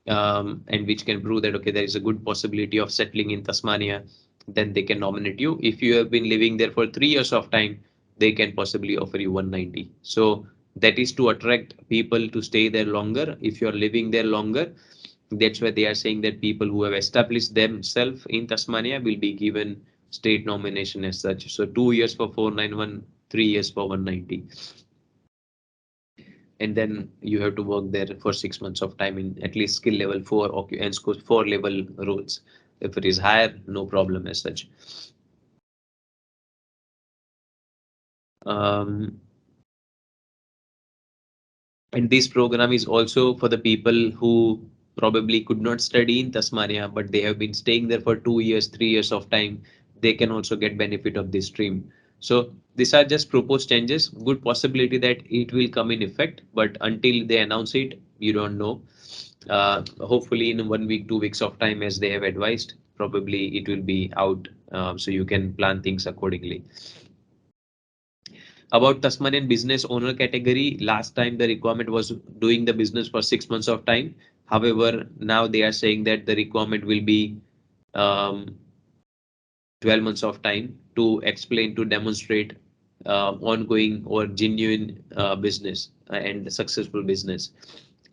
and which can prove that okay there is a good possibility of settling in Tasmania, then they can nominate you. If you have been living there for 3 years of time, they can possibly offer you 190. So that is to attract people to stay there longer. If you are living there longer, that's why they are saying that people who have established themselves in Tasmania will be given state nomination as such. So 2 years for 491, 3 years for 190, and then you have to work there for 6 months of time in at least skill level 4 and score 4 level roles. If it is higher, no problem as such. Um, and this program is also for the people who probably could not study in Tasmania, but they have been staying there for 2 years, 3 years of time. They can also get benefit of this stream. So these are just proposed changes. Good possibility that it will come in effect, but until they announce it, you don't know. Hopefully in 1 week, 2 weeks of time, as they have advised, probably it will be out, so you can plan things accordingly. About Tasmanian business owner category, last time the requirement was doing the business for 6 months of time. However, now they are saying that the requirement will be um, 12 months of time to explain, to demonstrate ongoing or genuine business and successful business.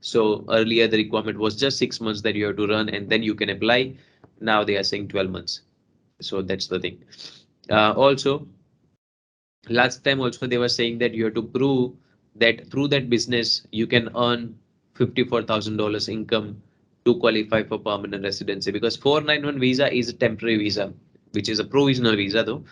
So earlier the requirement was just 6 months that you have to run and then you can apply. Now they are saying 12 months. So that's the thing. Also, last time also they were saying that you have to prove that through that business you can earn $54,000 income to qualify for permanent residency, because 491 visa is a temporary visa, which is a provisional visa though.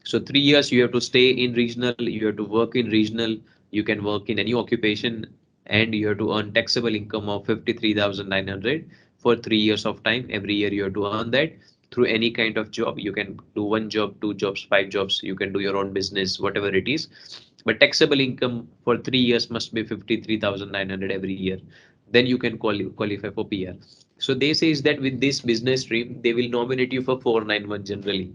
So 3 years you have to stay in regional, you have to work in regional, you can work in any occupation, and you have to earn taxable income of 53,900 for 3 years of time. Every year you have to earn that. through any kind of job. You can do one job, two jobs, five jobs. You can do your own business, whatever it is. But taxable income for 3 years must be 53,900 every year. Then you can qualify for PR. So they says that with this business stream, they will nominate you for 491 generally.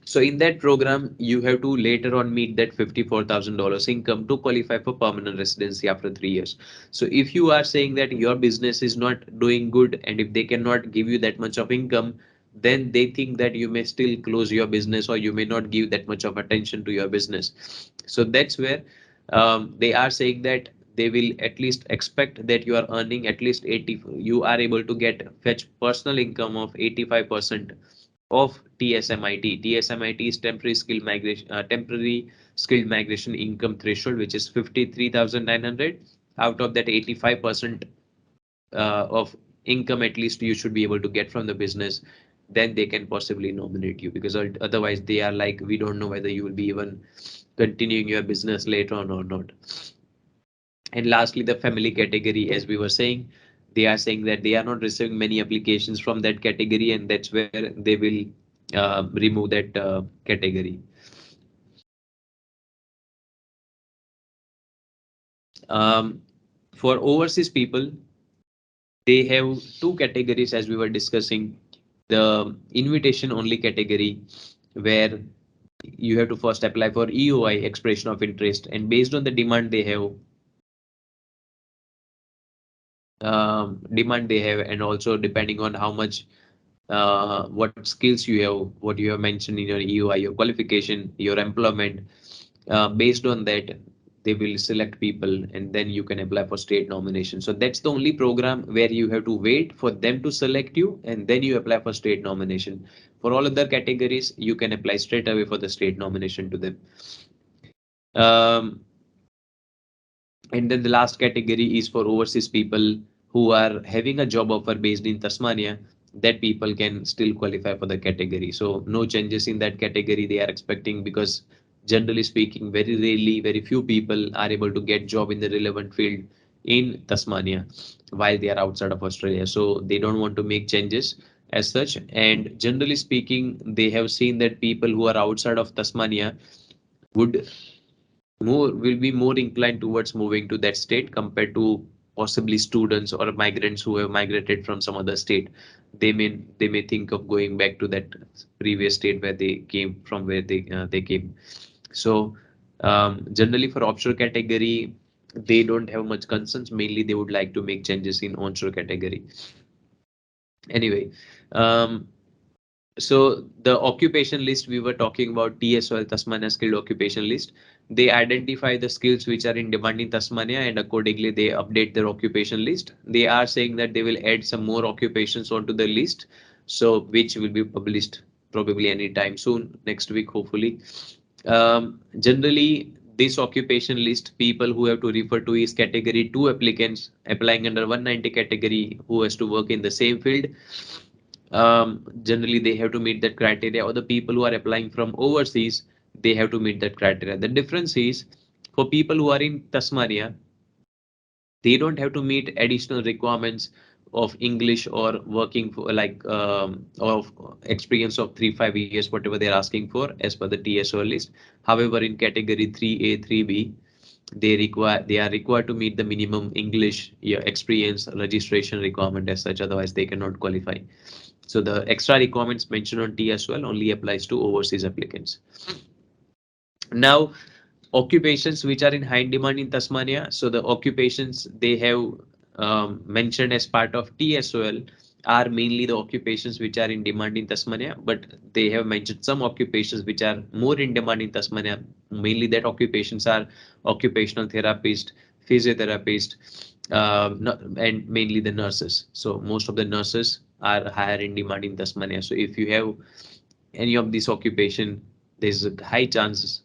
So in that program, you have to later on meet that $54,000 income to qualify for permanent residency after 3 years. So if you are saying that your business is not doing good and if they cannot give you that much of income, then they think that you may still close your business or you may not give that much of attention to your business. So that's where they are saying that they will at least expect that you are earning at least 80, you are able to get fetch personal income of 85% of TSMIT. TSMIT is temporary skilled migration income threshold, which is 53,900. Out of that, 85% of income at least you should be able to get from the business. Then they can possibly nominate you, because otherwise they are like, we don't know whether you will be even continuing your business later on or not. And lastly, the family category, as we were saying, they are saying that they are not receiving many applications from that category, and that's where they will remove that category. Um, for overseas people, they have two categories as we were discussing. The invitation only category, where you have to first apply for EOI, expression of interest, and based on the demand they have, and also depending on how much what skills you have, what you have mentioned in your EOI, your qualification, your employment. Based on that, they will select people and then you can apply for state nomination. So that's the only program where you have to wait for them to select you and then you apply for state nomination. For all other categories, you can apply straight away for the state nomination to them. Um, and then the last category is for overseas people who are having a job offer based in Tasmania, that people can still qualify for the category. So no changes in that category they are expecting, because generally speaking, very rarely, very few people are able to get job in the relevant field in Tasmania while they are outside of Australia. So they don't want to make changes as such. And generally speaking, they have seen that people who are outside of Tasmania would will be more inclined towards moving to that state compared to possibly students or migrants who have migrated from some other state. They may think of going back to that previous state where they came from, where they came. So generally for offshore category, they don't have much concerns. Mainly they would like to make changes in onshore category. Anyway, um, so the occupation list we were talking about, TSOL, Tasmania Skilled Occupation List, they identify the skills which are in demand in Tasmania and accordingly they update their occupation list. They are saying that they will add some more occupations onto the list, so which will be published probably anytime soon, next week hopefully. Generally, this occupation list, people who have to refer to is category 2 applicants applying under 190 category who has to work in the same field. Generally they have to meet that criteria, or the people who are applying from overseas, they have to meet that criteria. The difference is, for people who are in Tasmania, they don't have to meet additional requirements of English or working for like of experience of 3-5 years, whatever they're asking for as per the TSO list. However, in category 3A, 3B, they are required to meet the minimum English, yeah, experience registration requirement as such, otherwise they cannot qualify. So the extra requirements mentioned on T as well only applies to overseas applicants. Now, occupations which are in high demand in Tasmania. So the occupations they have mentioned as part of TSOL are mainly the occupations which are in demand in Tasmania, but they have mentioned some occupations which are more in demand in Tasmania. Mainly that occupations are occupational therapist, physiotherapist, and mainly the nurses. So most of the nurses are higher in demand in Tasmania. So if you have any of these occupation, there's a high chances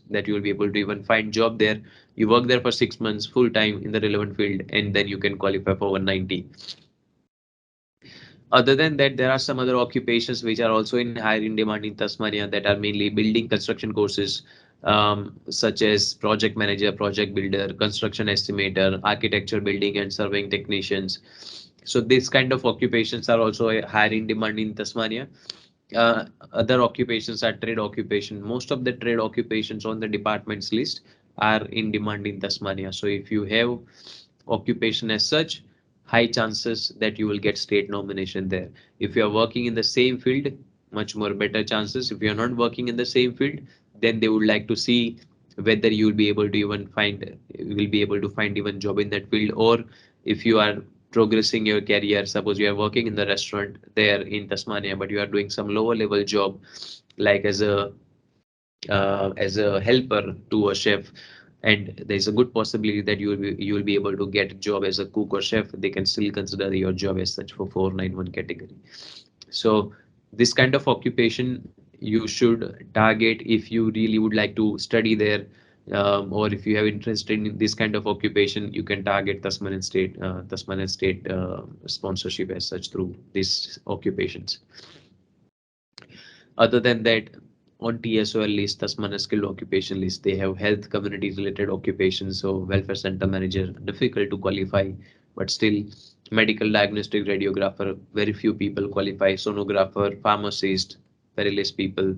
that you will be able to even find job there. You work there for 6 months full time in the relevant field, and then you can qualify for 190. Other than that, there are some other occupations which are also in higher in demand in Tasmania, that are mainly building construction courses, such as project manager, project builder, construction estimator, architecture, building and surveying technicians, So this kind of occupations are also higher in demand in Tasmania. Other occupations are trade occupation. Most of the trade occupations on the department's list are in demand in Tasmania. So if you have occupation as such, high chances that you will get state nomination there. If you are working in the same field, much more better chances. If you are not working in the same field, then they would like to see whether you will be able to even find will be able to find even job in that field, or if you are progressing your career. Suppose you are working in the restaurant there in Tasmania, but you are doing some lower level job like as a helper to a chef, and there's a good possibility that you will be able to get a job as a cook or chef. They can still consider your job as such for 491 category. So this kind of occupation you should target if you really would like to study there, or if you have interest in this kind of occupation, you can target Tasmanian state sponsorship as such through these occupations. Other than that, on TSOL list, Tasmania skilled occupation list, they have health community related occupations. So welfare center manager, difficult to qualify, but still medical diagnostic radiographer, very few people qualify. Sonographer, pharmacist, very less people.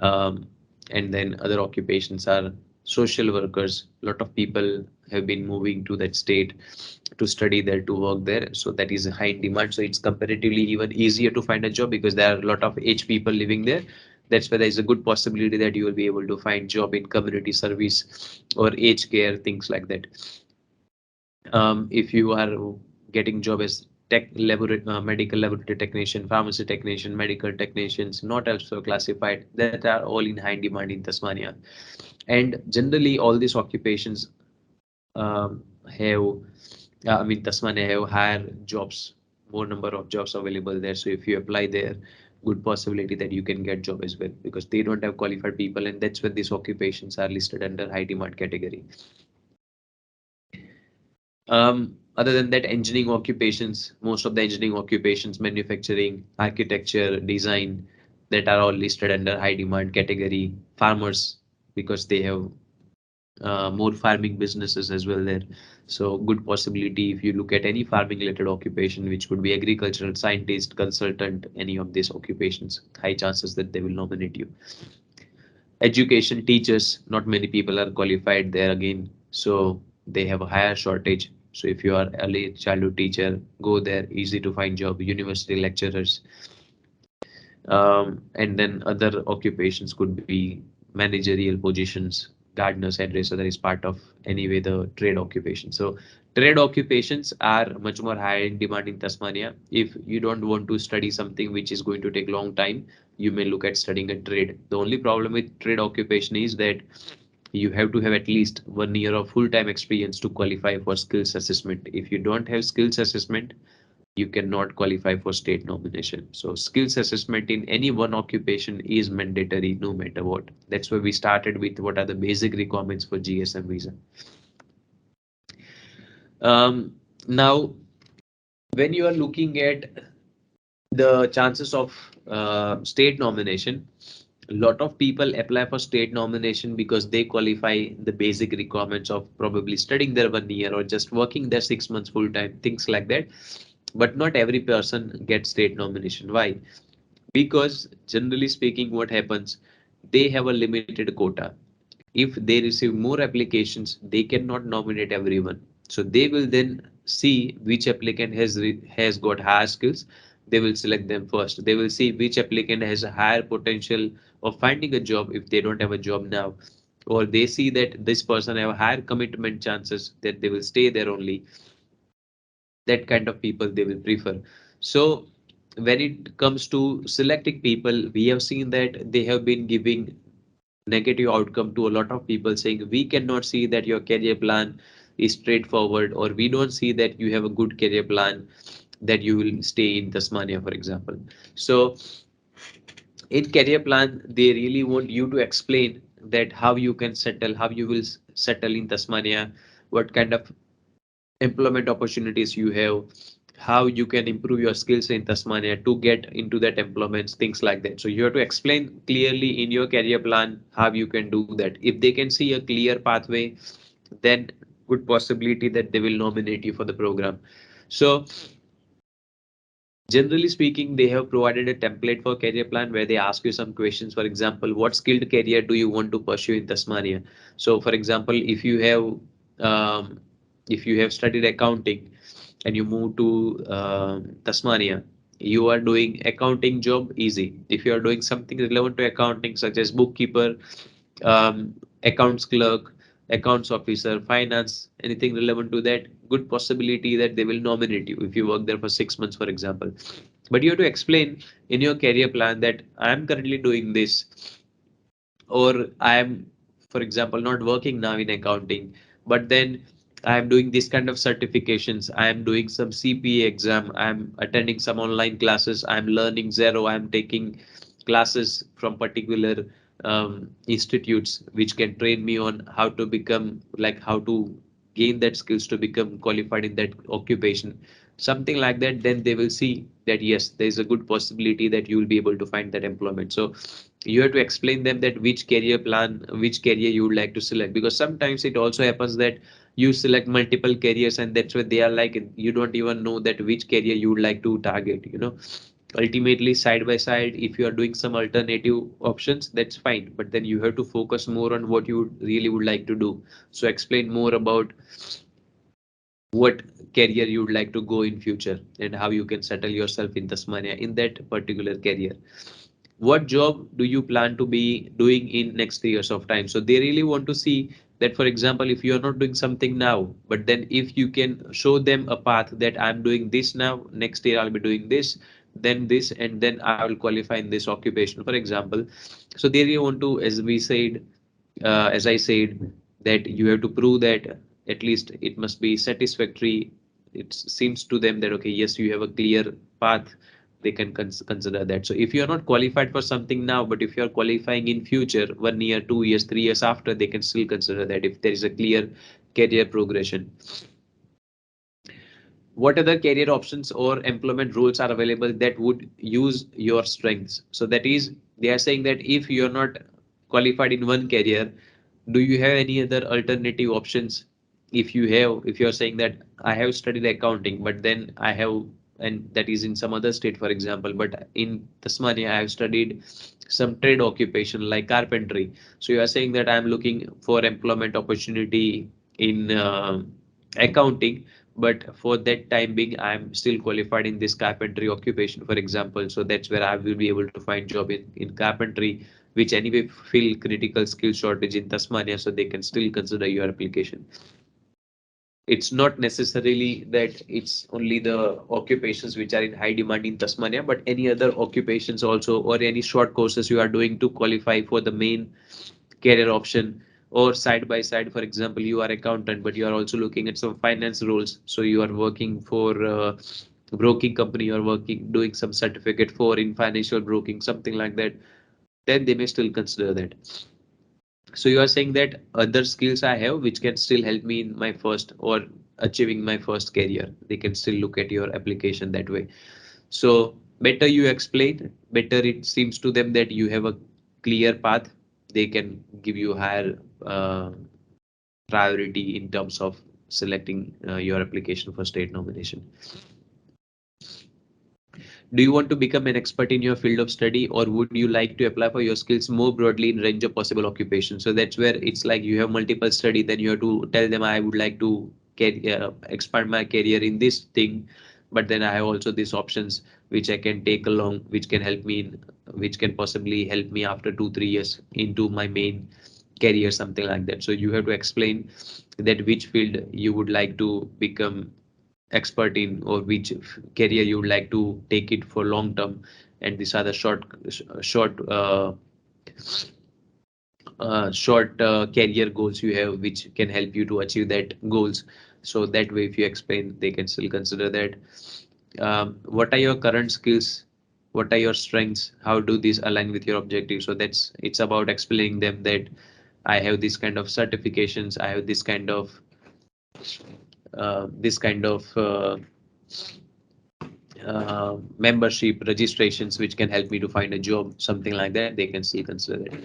Um, and then other occupations are social workers. A lot of people have been moving to that state to study there, to work there. So that is a high in demand. So it's comparatively even easier to find a job because there are a lot of age people living there. That's why there is a good possibility that you will be able to find job in community service or aged care, things like that. If you are getting job as medical laboratory technician, pharmacy technician, medical technicians, not also classified, that are all in high demand in Tasmania. And generally, all these occupations have I mean, Tasmania have higher jobs, more number of jobs available there. So if you apply there, good possibility that you can get job as well because they don't have qualified people, and that's where these occupations are listed under high demand category. Other than that, engineering occupations, most of the engineering occupations, manufacturing, architecture, design, that are all listed under high demand category. Farmers, because they have more farming businesses as well there. So good possibility if you look at any farming related occupation, which could be agricultural scientist, consultant, any of these occupations, high chances that they will nominate you. Education, teachers, not many people are qualified there again, so they have a higher shortage. So if you are early childhood teacher, go there, easy to find job. University lecturers, and then other occupations could be managerial positions, gardeners, hairdresser, that is part of anyway the trade occupation. So trade occupations are much more high in demand in Tasmania. If you don't want to study something which is going to take long time, you may look at studying a trade. The only problem with trade occupation is that you have to have at least 1 year of full-time experience to qualify for skills assessment. If you don't have skills assessment, you cannot qualify for state nomination. So skills assessment in any one occupation is mandatory no matter what. That's why we started with what are the basic requirements for GSM visa. Now, when you are looking at the chances of state nomination, a lot of people apply for state nomination because they qualify the basic requirements of probably studying there 1 year or just working there 6 months full time, things like that. But not every person gets state nomination. Why? Because generally speaking, what happens, they have a limited quota. If they receive more applications, they cannot nominate everyone. So they will then see which applicant has got higher skills. They will select them first. They will see which applicant has a higher potential of finding a job if they don't have a job now, or they see that this person have higher commitment chances that they will stay there only. That kind of people they will prefer. So when it comes to selecting people, we have seen that they have been giving negative outcome to a lot of people, saying we cannot see that your career plan is straightforward, or we don't see that you have a good career plan that you will stay in Tasmania, for example. So in career plan, they really want you to explain that how you can settle, how you will settle in Tasmania, what kind of employment opportunities you have, how you can improve your skills in Tasmania to get into that employment, things like that. So you have to explain clearly in your career plan how you can do that. If they can see a clear pathway, then good possibility that they will nominate you for the program. So Generally speaking, they have provided a template for career plan where they ask you some questions. For example, what skilled career do you want to pursue in Tasmania? So, for example, if you have studied accounting and you move to Tasmania, you are doing accounting job easy. If you are doing something relevant to accounting, such as bookkeeper, um, accounts clerk, accounts officer, finance, anything relevant to that, good possibility that they will nominate you if you work there for 6 months, for example. But you have to explain in your career plan that I am currently doing this, or I am, for example, not working now in accounting, but then I am doing this kind of certifications. I am doing some CPA exam. I am attending some online classes. I am learning Zero. I am taking classes from particular institutes which can train me on how to become, like how to gain that skills to become qualified in that occupation, something like that. Then they will see that yes, there is a good possibility that you will be able to find that employment. So you have to explain them that which career plan, which career you would like to select, because sometimes it also happens that you select multiple careers and that's where they are like you don't even know that which career you would like to target, you know. Ultimately, side by side, if you are doing some alternative options, that's fine, but then you have to focus more on what you really would like to do. So explain more about what career you would like to go in future and how you can settle yourself in Tasmania in that particular career. What job do you plan to be doing in next 3 years of time? So they really want to see that, for example, if you are not doing something now, but then if you can show them a path that I'm doing this now, next year I'll be doing this, and then I will qualify in this occupation, for example. So they really want to, as I said, that you have to prove that at least it must be satisfactory. It seems to them that okay, yes, you have a clear path. They can consider that. So if you are not qualified for something now, but if you are qualifying in future, 1 year, 2 years, 3 years after, they can still consider that if there is a clear career progression. What other career options or employment roles are available that would use your strengths? So that is, they are saying that if you are not qualified in one career, do you have any other alternative options? If you have, if you're saying that I have studied accounting, but then I have, and that is in some other state, for example, but in Tasmania, I have studied some trade occupation like carpentry. So you are saying that I'm looking for employment opportunity in accounting, but for that time being, I'm still qualified in this carpentry occupation, for example. So that's where I will be able to find job in carpentry, which anyway feel critical skill shortage in Tasmania, so they can still consider your application. It's not necessarily that it's only the occupations which are in high demand in Tasmania, but any other occupations also, or any short courses you are doing to qualify for the main career option, or side by side, for example, you are accountant, but you are also looking at some finance roles. So you are working for broking company, you are working, doing some certificate for in financial broking, something like that, then they may still consider that. So you are saying that other skills I have which can still help me in my first or achieving my first career. They can still look at your application that way. So better you explain, better it seems to them that you have a clear path. They can give you higher priority in terms of selecting your application for state nomination. Do you want to become an expert in your field of study, or would you like to apply for your skills more broadly in range of possible occupations? So that's where it's like you have multiple study, then you have to tell them I would like to expand my career in this thing, but then I have also these options which I can take along, which can help me in, which can possibly help me after 2 3 years into my main career, something like that. So you have to explain that which field you would like to become expert in, or which career you would like to take it for long term, and these are the short career goals you have which can help you to achieve that goals. So that way if you explain, they can still consider that. What are your current skills, what are your strengths, how do these align with your objectives? So that's, it's about explaining them that I have this kind of certifications, I have this kind of membership registrations which can help me to find a job, something like that. They can still consider it.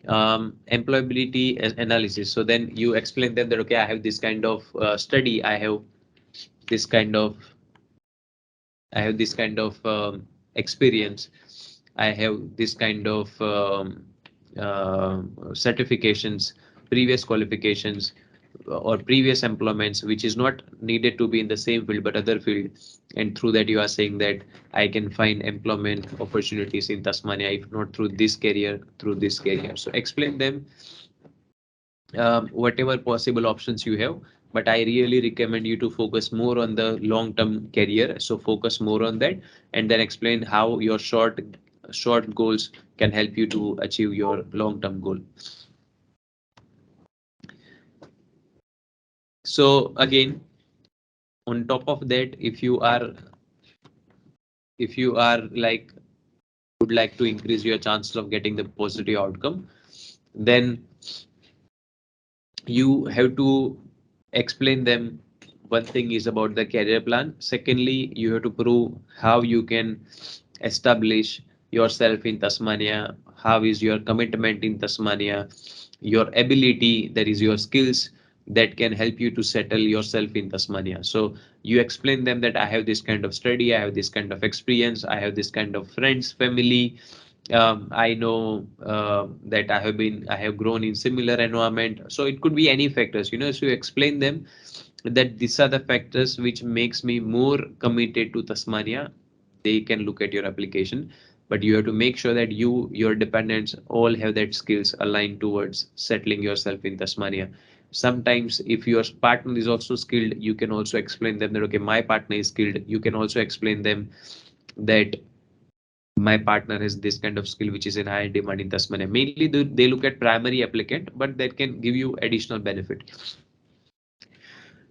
Employability analysis. So then you explain them that okay, I have this kind of study, I have this kind of I have this kind of experience. I have this kind of certifications, previous qualifications, or previous employments, which is not needed to be in the same field but other field. And through that, you are saying that I can find employment opportunities in Tasmania, if not through this career, through this career. So explain them whatever possible options you have, but I really recommend you to focus more on the long term career. So focus more on that, and then explain how your short goals can help you to achieve your long term goal. So again, on top of that, if you are like would like to increase your chances of getting the positive outcome, then you have to explain them. One thing is about the career plan. Secondly, you have to prove how you can establish yourself in Tasmania. How is your commitment in Tasmania? Your ability, that is your skills that can help you to settle yourself in Tasmania. So you explain them that I have this kind of study, I have this kind of experience, I have this kind of friends, family. I know that I have grown in similar environment. So it could be any factors, so you explain them that these are the factors which makes me more committed to Tasmania. They can look at your application, but you have to make sure that your dependents all have that skills aligned towards settling yourself in Tasmania. Sometimes if your partner is also skilled, you can also explain them that okay, my partner is skilled. You can also explain them that my partner has this kind of skill which is in high demand in Tasmania. Mainly they look at primary applicant, but that can give you additional benefit.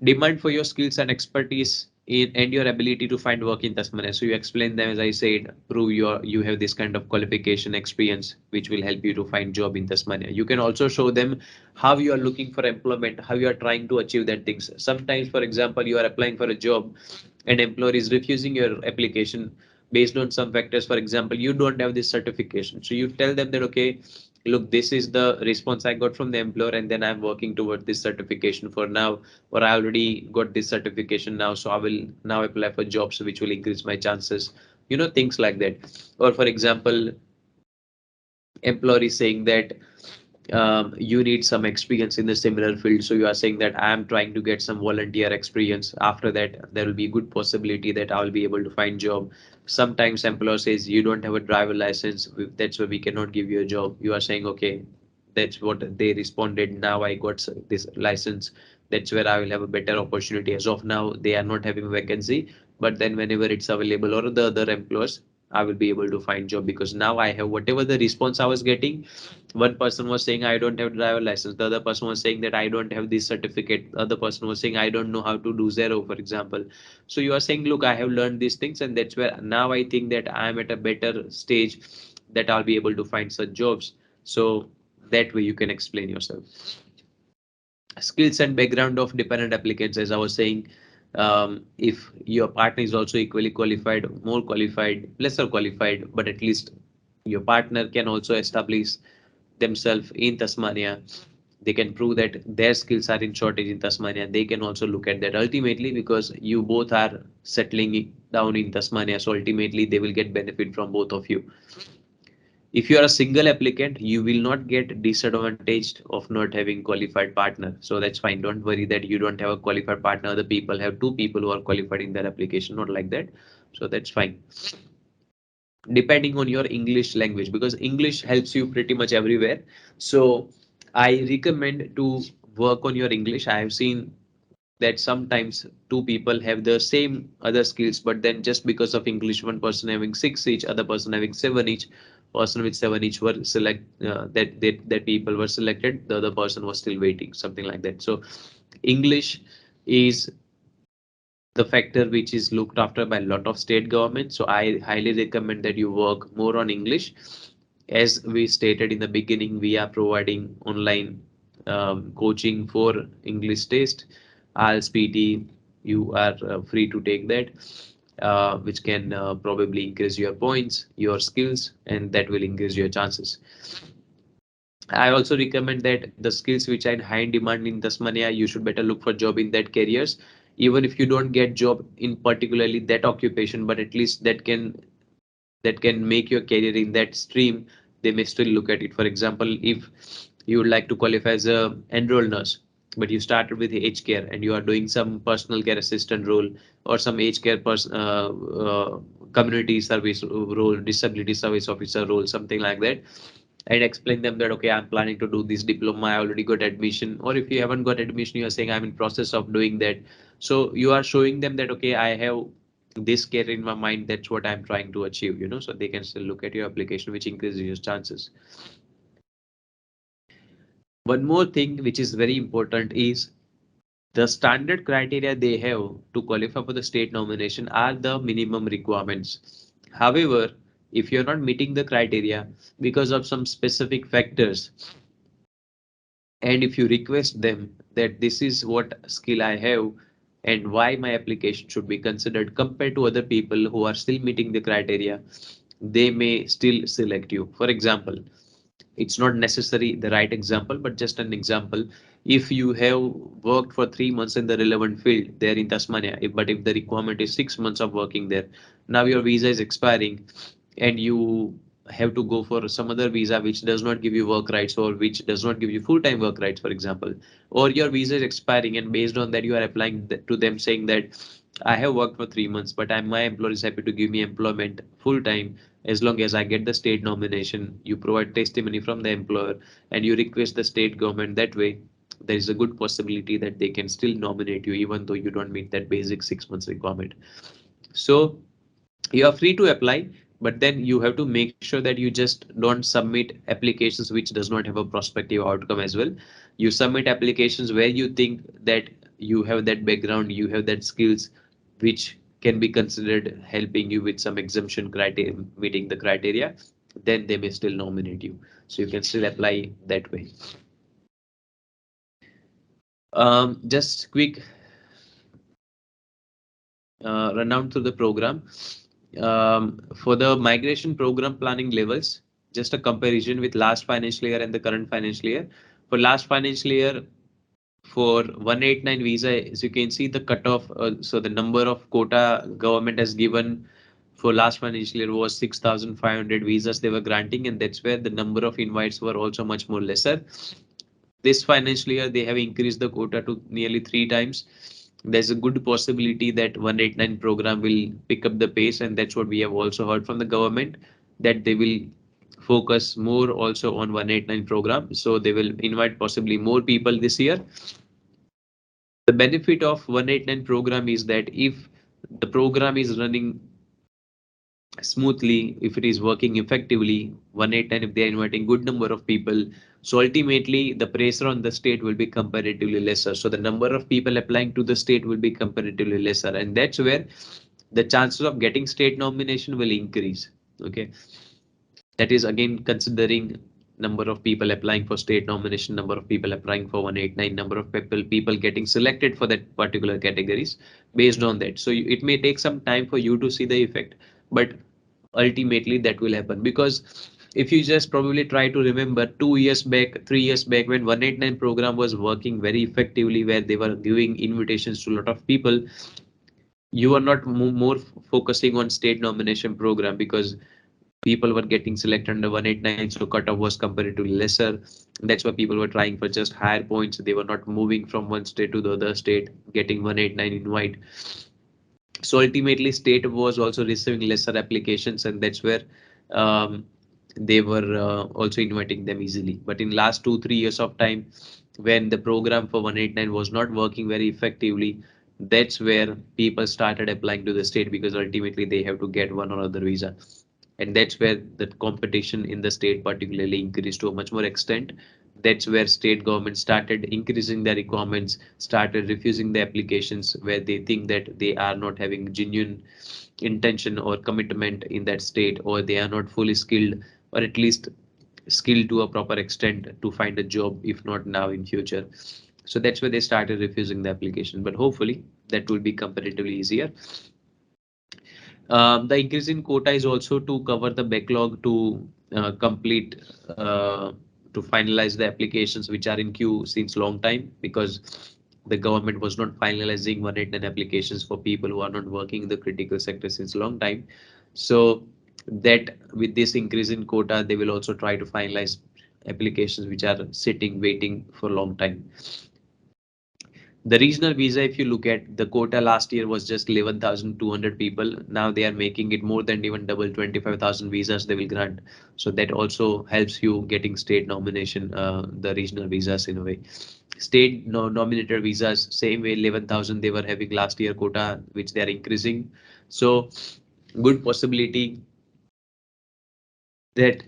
Demand for your skills and expertise and your ability to find work in Tasmania. So you explain them, as I said, prove you have this kind of qualification experience which will help you to find job in Tasmania. You can also show them how you are looking for employment, how you are trying to achieve that things. Sometimes, for example, you are applying for a job and employer is refusing your application based on some factors. For example, you don't have this certification. So you tell them that okay, look, this is the response I got from the employer, and then I'm working toward this certification for now, or I already got this certification now, so I will now apply for jobs which will increase my chances, things like that. Or for example, employer is saying that you need some experience in the similar field, so you are saying that I am trying to get some volunteer experience. After that, there will be good possibility that I will be able to find job. Sometimes employer says you don't have a driver license, that's why we cannot give you a job. You are saying okay, that's what they responded, now I got this license, that's where I will have a better opportunity. As of now they are not having a vacancy, but then whenever it's available, or the other employers, I will be able to find job, because now I have whatever the response I was getting. One person was saying I don't have driver license, the other person was saying that I don't have this certificate, the other person was saying I don't know how to do zero, for example. So you are saying, look, I have learned these things, and that's where now I think that I am at a better stage that I'll be able to find such jobs. So that way you can explain yourself. Skills and background of dependent applicants, as I was saying, if your partner is also equally qualified, more qualified, lesser qualified, but at least your partner can also establish themselves in Tasmania. They can prove that their skills are in shortage in Tasmania. They can also look at that ultimately, because you both are settling down in Tasmania. So ultimately, they will get benefit from both of you. If you are a single applicant, you will not get disadvantaged of not having qualified partner. So that's fine. Don't worry that you don't have a qualified partner. Other people have two people who are qualified in their application, not like that. So that's fine. Depending on your English language, because English helps you pretty much everywhere. So I recommend to work on your English. I have seen that sometimes two people have the same other skills, but then just because of English, one person having 6 each, other person having 7 each, person with 7 each were that people were selected, the other person was still waiting, something like that. So English is the factor which is looked after by a lot of state governments. So I highly recommend that you work more on English. As we stated in the beginning, we are providing online coaching for English test, IELTS PT. You are free to take that, which can probably increase your points, your skills, and that will increase your chances. I also recommend that the skills which are in high demand in Tasmania, you should better look for job in that careers. even if you don't get job in particularly that occupation, but at least that can make your career in that stream, they may still look at it. For example, if you would like to qualify as a enrolled nurse, but you started with aged care and you are doing some personal care assistant role or some aged care community service role, disability service officer role, something like that, and explain them that okay, I'm planning to do this diploma, I already got admission, or if you haven't got admission, you are saying I'm in process of doing that. So you are showing them that okay, I have this care in my mind, that's what I'm trying to achieve, so they can still look at your application, which increases your chances. One more thing which is very important is the standard criteria they have to qualify for the state nomination are the minimum requirements. However, if you're not meeting the criteria because of some specific factors, and if you request them that this is what skill I have and why my application should be considered compared to other people who are still meeting the criteria, they may still select you. For example, it's not necessary the right example, but just an example. If you have worked for 3 months in the relevant field there in Tasmania, but if the requirement is 6 months of working there, now your visa is expiring and you have to go for some other visa which does not give you work rights or which does not give you full-time work rights, for example, or your visa is expiring and based on that you are applying to them saying that I have worked for 3 months, but my employer is happy to give me employment full-time as long as I get the state nomination. You provide testimony from the employer and you request the state government that way. There is a good possibility that they can still nominate you even though you don't meet that basic 6 months requirement. So you are free to apply, but then you have to make sure that you just don't submit applications which does not have a prospective outcome as well. You submit applications where you think that you have that background, you have that skills which can be considered helping you with some exemption criteria, meeting the criteria, then they may still nominate you. So you can still apply that way. Just quick run down through the program. For the migration program planning levels, just a comparison with last financial year and the current financial year. For last financial year, for 189 visa, as you can see the cutoff, so the number of quota government has given for last financial year was 6,500 visas they were granting, and that's where the number of invites were also much more lesser. This financial year, they have increased the quota to nearly 3 times. There's a good possibility that 189 program will pick up the pace, and that's what we have also heard from the government, that they will focus more also on 189 program. So they will invite possibly more people this year. The benefit of 189 program is that if the program is running smoothly, if it is working effectively, 189, if they are inviting good number of people, so ultimately the pressure on the state will be comparatively lesser. So the number of people applying to the state will be comparatively lesser, and that's where the chances of getting state nomination will increase. Okay, that is again considering number of people applying for state nomination, number of people applying for 189, number of people getting selected for that particular categories based on that. So it may take some time for you to see the effect, but ultimately that will happen. Because if you just probably try to remember 2 years back, 3 years back, when 189 program was working very effectively, where they were giving invitations to a lot of people, you are not more focusing on state nomination program because people were getting selected under 189, so cutoff was comparatively lesser. That's why people were trying for just higher points. They were not moving from one state to the other state, getting 189 invite. So ultimately, state was also receiving lesser applications, and that's where um, they were also inviting them easily. But in last 2-3 years of time, when the program for 189 was not working very effectively, that's where people started applying to the state because ultimately they have to get one or other visa, and that's where the competition in the state particularly increased to a much more extent. That's where state government started increasing their requirements, started refusing the applications where they think that they are not having genuine intention or commitment in that state, or they are not fully skilled, or at least skilled to a proper extent to find a job, if not now, in future. So that's where they started refusing the application, but hopefully that will be comparatively easier. The increase in quota is also to cover the backlog to complete to finalize the applications which are in queue since long time, because the government was not finalizing 189 applications for people who are not working in the critical sector since a long time. So that with this increase in quota, they will also try to finalize applications which are sitting waiting for a long time. The regional visa, if you look at the quota last year was just 11,200 people. Now they are making it more than even double, 25,000 visas they will grant. So that also helps you getting state nomination, the regional visas in a way. State nominated visas, same way 11,000 they were having last year quota, which they are increasing. So good possibility that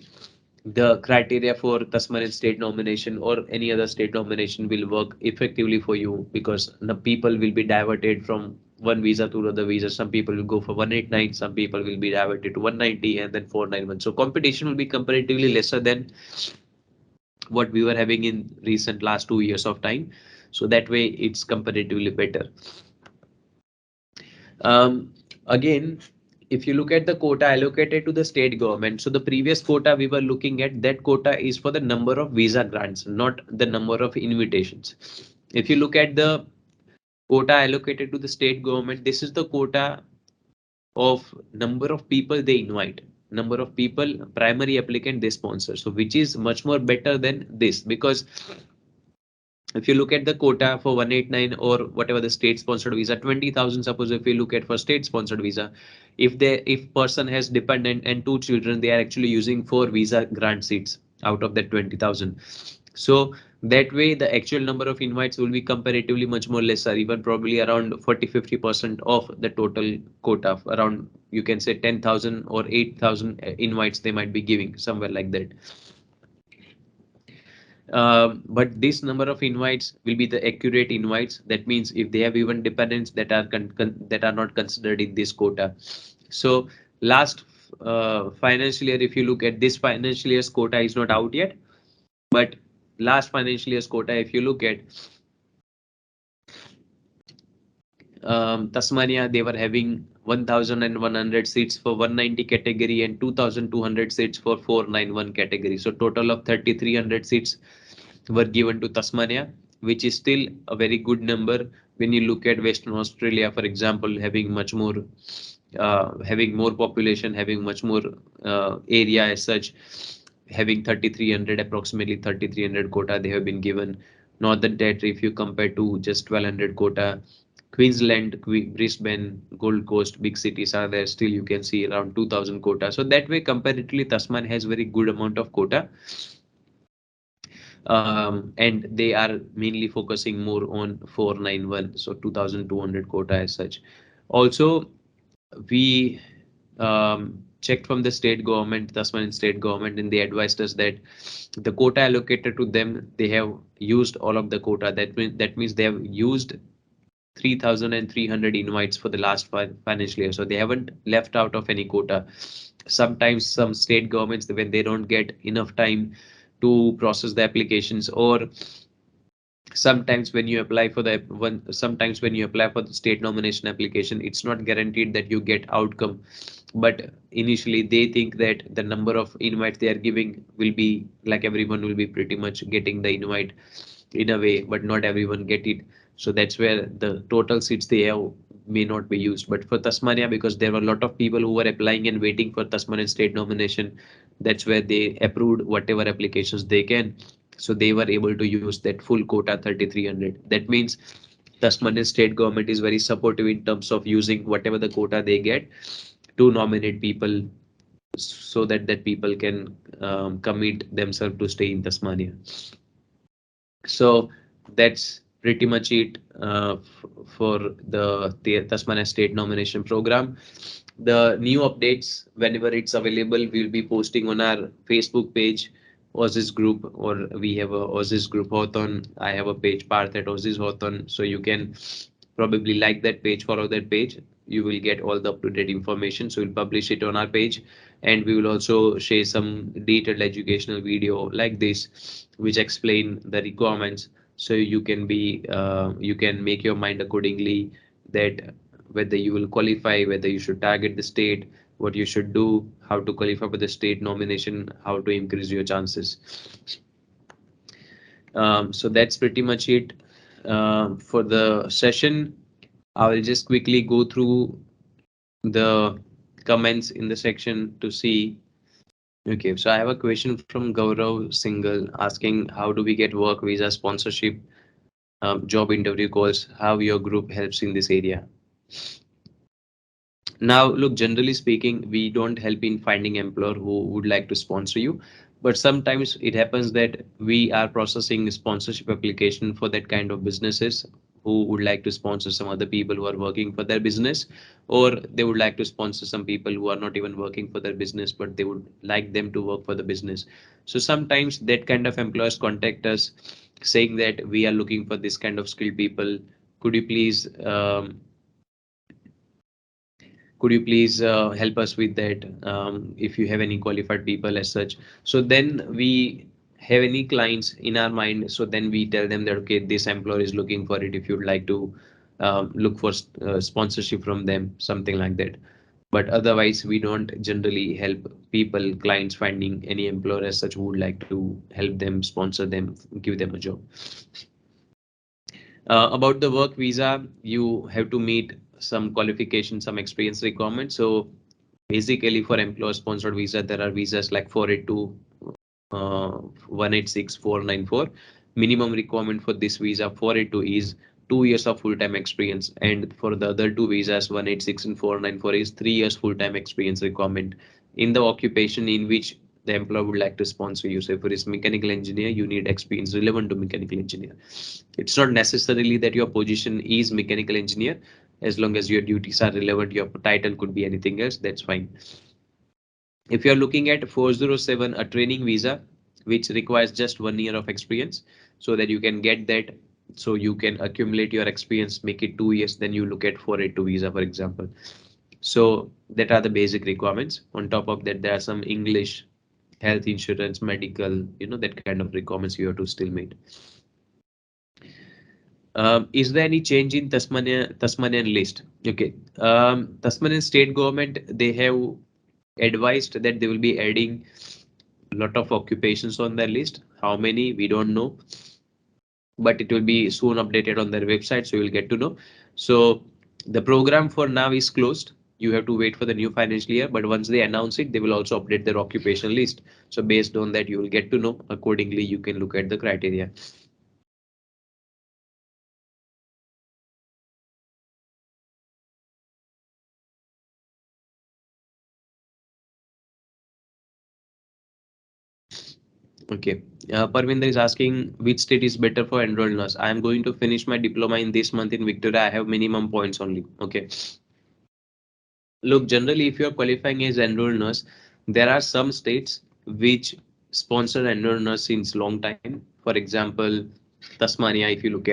the criteria for Tasmanian state nomination or any other state nomination will work effectively for you, because the people will be diverted from one visa to another visa. Some people will go for 189, some people will be diverted to 190 and then 491. So competition will be comparatively lesser than what we were having in recent last 2 years of time. So that way it's comparatively better. Again, if you look at the quota allocated to the state government, so the previous quota we were looking at, that quota is for the number of visa grants, not the number of invitations. If you look at the quota allocated to the state government, this is the quota of number of people they invite, number of people primary applicant they sponsor. So which is much more better than this, because if you look at the quota for 189 or whatever the state sponsored visa, 20,000, suppose if you look at for state sponsored visa, if person has dependent and two children, they are actually using 4 visa grant seats out of that 20,000. So that way the actual number of invites will be comparatively much more lesser, even probably around 40-50% of the total quota, around you can say 10,000 or 8,000 invites they might be giving, somewhere like that. But this number of invites will be the accurate invites. That means if they have even dependents that are that are not considered in this quota. So last financial year, if you look at this financial year's quota is not out yet, but last financial year's quota, if you look at Tasmania, they were having 1,100 seats for 190 category and 2,200 seats for 491 category. So total of 3,300 seats were given to Tasmania, which is still a very good number when you look at Western Australia, for example, having more population, having much more area as such, having 3,300, approximately 3,300 quota they have been given. Northern Territory, if you compare to just 1,200 quota, Queensland, Brisbane, Gold Coast, big cities are there. Still, you can see around 2,000 quota. So that way, comparatively, Tasman has very good amount of quota. And they are mainly focusing more on 491, so 2,200 quota as such. Also, we checked from the state government, Tasmanian state government, and they advised us that the quota allocated to them, they have used all of the quota. That means they have used 3,300 invites for the last financial year. So they haven't left out of any quota. Sometimes some state governments, when they don't get enough time to process the applications, or sometimes when you apply for sometimes when you apply for the state nomination application, it's not guaranteed that you get outcome. But initially they think that the number of invites they are giving will be like everyone will be pretty much getting the invite in a way, but not everyone get it. So that's where the total seats they have may not be used. But for Tasmania, because there were a lot of people who were applying and waiting for Tasmanian state nomination, that's where they approved whatever applications they can. So they were able to use that full quota 3,300. That means Tasmanian state government is very supportive in terms of using whatever the quota they get to nominate people, so that people can commit themselves to stay in Tasmania. So that's pretty much it for the Tasmania state nomination program. The new updates, whenever it's available, we'll be posting on our Facebook page, Aussizz group, or we have a Aussizz group Hawthorn. I have a page, Parth at Aussizz Hawthorn. So you can probably like that page, follow that page. You will get all the up-to-date information. So we'll publish it on our page, and we will also share some detailed educational video like this, which explain the requirements. So you can make your mind accordingly that whether you will qualify, whether you should target the state, what you should do, how to qualify for the state nomination, how to increase your chances. So that's pretty much it. For the session, I will just quickly go through the comments in the section to see. Okay, so I have a question from Gaurav Singhal asking how do we get work visa sponsorship, job interview calls, how your group helps in this area. Now, look, generally speaking, we don't help in finding employer who would like to sponsor you, but sometimes it happens that we are processing sponsorship application for that kind of businesses who would like to sponsor some other people who are working for their business, or they would like to sponsor some people who are not even working for their business, but they would like them to work for the business. So sometimes that kind of employers contact us saying that we are looking for this kind of skilled people. Could you please help us with that, if you have any qualified people as such. So then we have any clients in our mind, so then we tell them that okay, this employer is looking for it, if you'd like to look for sponsorship from them, something like that. But otherwise we don't generally help people, clients finding any employer as such who would like to help them, sponsor them, give them a job. About the work visa, you have to meet some qualification, some experience requirements. So basically, for employer sponsored visa, there are visas like 482, 186, 494. Minimum requirement for this visa 482 is 2 years of full-time experience, and for the other two visas 186 and 494 is 3 years full-time experience requirement in the occupation in which the employer would like to sponsor you. So if it is mechanical engineer, you need experience relevant to mechanical engineer. It's not necessarily that your position is mechanical engineer. As long as your duties are relevant, your title could be anything else, that's fine. If you're looking at 407, a training visa, which requires just 1 year of experience, so that you can get that, so you can accumulate your experience, make it 2 years, then you look at 482 visa, for example. So that are the basic requirements. On top of that, there are some English, health insurance, medical, that kind of requirements you have to still meet. Is there any change in Tasmanian list? Okay. Tasmanian state government, they have advised that they will be adding a lot of occupations on their list. How many, we don't know, but it will be soon updated on their website, so you'll get to know. So the program for now is closed. You have to wait for the new financial year, but once they announce it, they will also update their occupation list. So based on that, you will get to know. Accordingly, you can look at the criteria. Okay. Parvinder is asking which state is better for enrolled nurse. I am going to finish my diploma in this month in Victoria. I have minimum points only. Okay. Look, generally, if you are qualifying as enrolled nurse, there are some states which sponsor enrolled nurse since long time. For example, Tasmania, if you look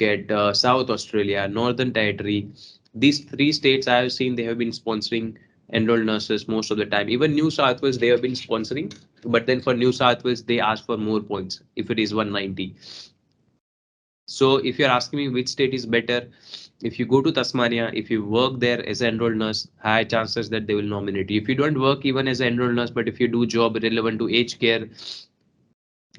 at South Australia, Northern Territory, these three states I have seen they have been sponsoring enrolled nurses most of the time. Even New South Wales they have been sponsoring, but then for New South Wales they ask for more points if it is 190. So if you're asking me which state is better, if you go to Tasmania, if you work there as an enrolled nurse, high chances that they will nominate you. If you don't work even as an enrolled nurse, but if you do job relevant to aged care,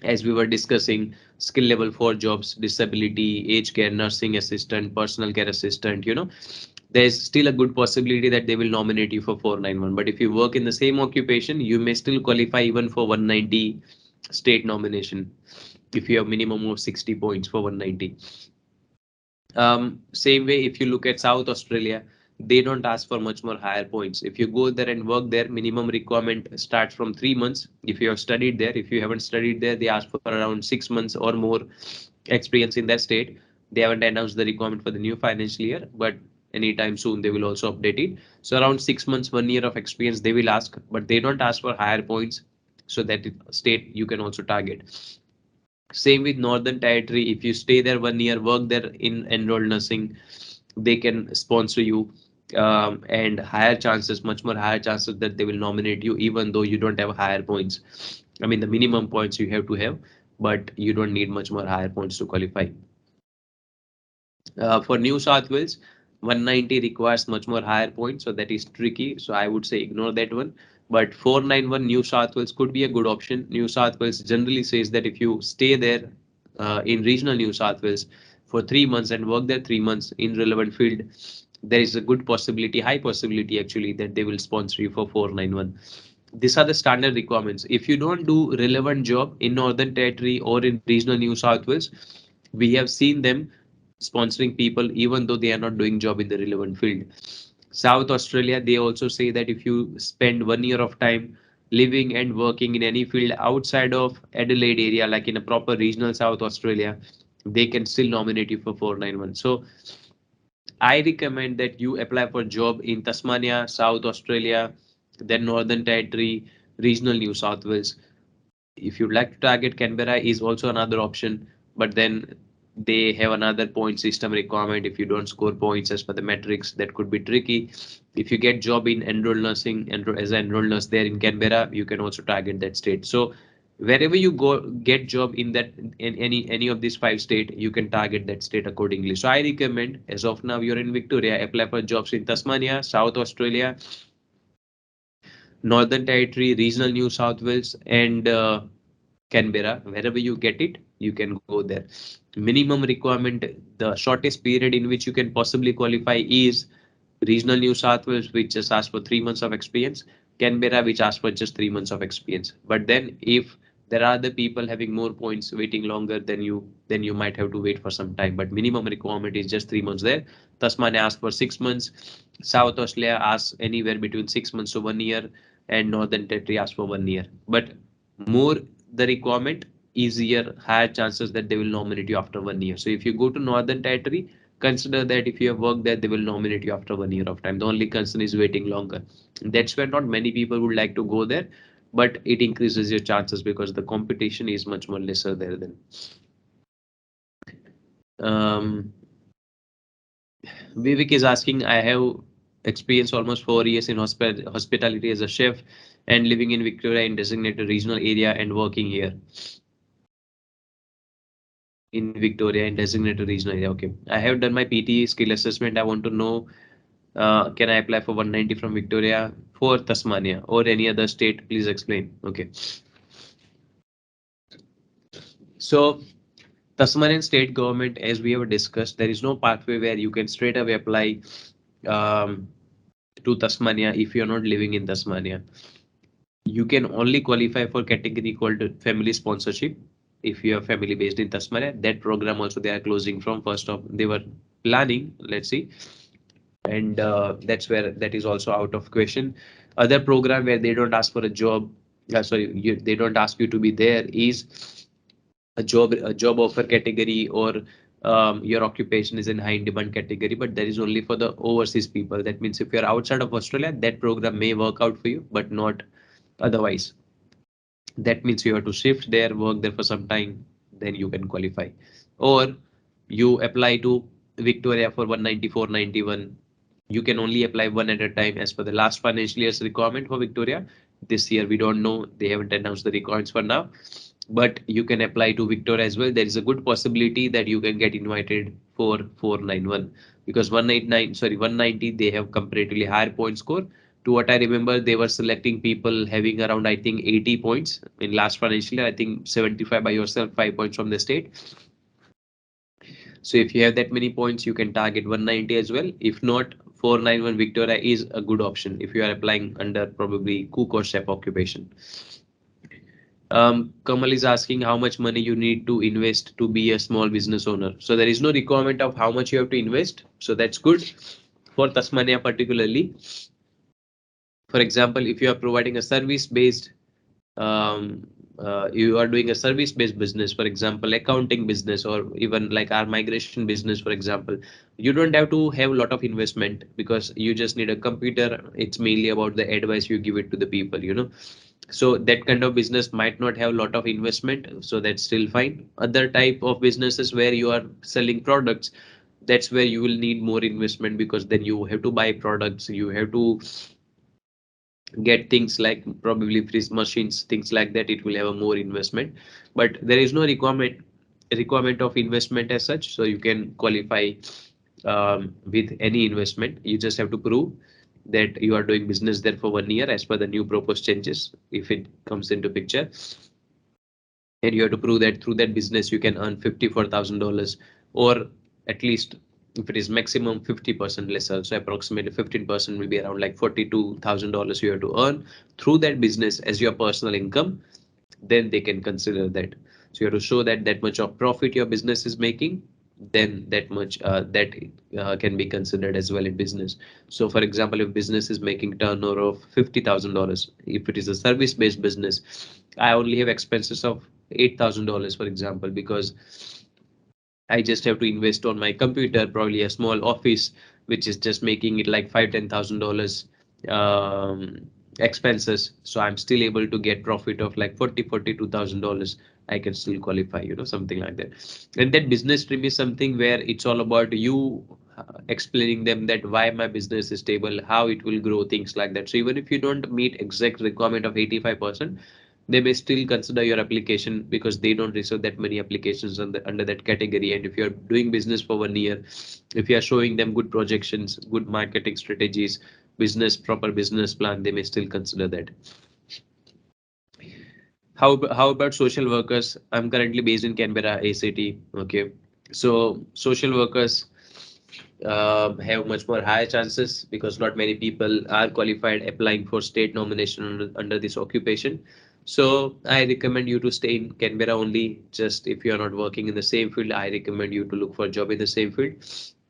as we were discussing, skill level 4 jobs, disability, aged care, nursing assistant, personal care assistant, there's still a good possibility that they will nominate you for 491. But if you work in the same occupation, you may still qualify even for 190 state nomination if you have minimum of 60 points for 190. Same way, if you look at South Australia, they don't ask for much more higher points. If you go there and work there, minimum requirement starts from 3 months. If you have studied there, if you haven't studied there, they ask for around 6 months or more experience in that state. They haven't announced the requirement for the new financial year, but anytime soon they will also update it. So around 6 months, 1 year of experience they will ask, but they don't ask for higher points, so that state you can also target. Same with Northern Territory. If you stay there 1 year, work there in enrolled nursing, they can sponsor you, and higher chances, much more higher chances that they will nominate you, even though you don't have higher points. I mean, the minimum points you have to have, but you don't need much more higher points to qualify. For New South Wales, 190 requires much more higher points, so that is tricky. So I would say ignore that one. But 491 New South Wales could be a good option. New South Wales generally says that if you stay there in regional New South Wales for 3 months and work there 3 months in relevant field, there is a good possibility, high possibility actually, that they will sponsor you for 491. These are the standard requirements. If you don't do relevant job in Northern Territory or in regional New South Wales, we have seen them sponsoring people even though they are not doing job in the relevant field. South Australia, they also say that if you spend 1 year of time living and working in any field outside of Adelaide area, like in a proper regional South Australia, they can still nominate you for 491. So I recommend that you apply for job in Tasmania, South Australia, then Northern Territory, regional New South Wales. If you'd like to target Canberra is also another option, but then they have another point system requirement. If you don't score points as per the metrics, that could be tricky. If you get job in enrolled nursing and as an enrolled nurse there in Canberra, you can also target that state. So wherever you go get job in that in any of these 5 states, you can target that state accordingly. So I recommend, as of now you're in Victoria, apply for jobs in Tasmania, South Australia, Northern Territory, regional New South Wales, and Canberra. Wherever you get it, you can go there. Minimum requirement, the shortest period in which you can possibly qualify is regional New South Wales, which just asks for 3 months of experience, Canberra, which asks for just 3 months of experience. But then if there are the people having more points waiting longer than you, then you might have to wait for some time. But minimum requirement is just 3 months there. Tasmania asks for 6 months. South Australia asks anywhere between 6 months to 1 year, and Northern Territory asks for 1 year. But more the requirement, easier, higher chances that they will nominate you after 1 year. So if you go to Northern Territory, consider that if you have worked there, they will nominate you after 1 year of time. The only concern is waiting longer. That's where not many people would like to go there, but it increases your chances because the competition is much more lesser there than. Um, Vivek is asking, I have experience almost 4 years in hospitality as a chef and living in Victoria in designated regional area and working here in Victoria in designated regional area. Okay, I have done my PT skill assessment. I want to know, can I apply for 190 from Victoria for Tasmania or any other state? Please explain. Okay, so Tasmanian state government, as we have discussed, there is no pathway where you can straight away apply um, to Tasmania if you're not living in Tasmania. You can only qualify for category called family sponsorship if you are family based in Tasmania. That program also they are closing from first of, they were planning, let's see, and that's where that is also out of question. Other program where they don't ask for a job, sorry, they don't ask you to be there is a job offer category, or your occupation is in high demand category, but that is only for the overseas people. That means if you're outside of Australia, that program may work out for you, but not otherwise. That means you have to shift there, work there for some time, then you can qualify. Or you apply to Victoria for 194, 91. You can only apply one at a time as per the last financial year's requirement for Victoria. This year we don't know, they haven't announced the requirements for now, but you can apply to Victoria as well. There is a good possibility that you can get invited for 491 because 189, sorry, 190, they have comparatively higher point score. To what I remember, they were selecting people having around, I think, 80 points in last financial year. I think 75 by yourself, 5 points from the state. So if you have that many points, you can target 190 as well. If not, 491 Victoria is a good option if you are applying under probably cook or chef occupation. Kamal is asking how much money you need to invest to be a small business owner. So there is no requirement of how much you have to invest. So that's good for Tasmania particularly. For example, if you are providing a service-based, you are doing a service-based business, for example, accounting business, or even like our migration business, for example, you don't have to have a lot of investment because you just need a computer. It's mainly about the advice you give it to the people. So that kind of business might not have a lot of investment, so that's still fine. Other type of businesses where you are selling products, that's where you will need more investment because then you have to buy products, you have to get things like probably freeze machines, things like that. It will have a more investment, but there is no requirement of investment as such, so you can qualify with any investment. You just have to prove that you are doing business there for 1 year as per the new proposed changes if it comes into picture. and you have to prove that through that business you can earn $54,000, or at least if it is maximum 50% lesser, so approximately 15% will be around like $42,000 you have to earn through that business as your personal income, then they can consider that. So you have to show that that much of profit your business is making, then that much that can be considered as well in business. So for example, if business is making turnover of $50,000, if it is a service-based business, I only have expenses of $8,000, for example, because I just have to invest on my computer, probably a small office, which is just making it like $5,000-10,000 expenses. So I'm still able to get profit of like $42,000. I can still qualify, something like that. And that business stream is something where it's all about you explaining them that why my business is stable, how it will grow, things like that. So even if you don't meet exact requirement of 85%, they may still consider your application because they don't receive that many applications under that category. And if you're doing business for 1 year, if you are showing them good projections, good marketing strategies, proper business plan, they may still consider that. How about social workers? I'm currently based in Canberra, ACT. Okay, so social workers have much more higher chances because not many people are qualified applying for state nomination under this occupation. So I recommend you to stay in Canberra only. Just if you are not working in the same field, I recommend you to look for a job in the same field.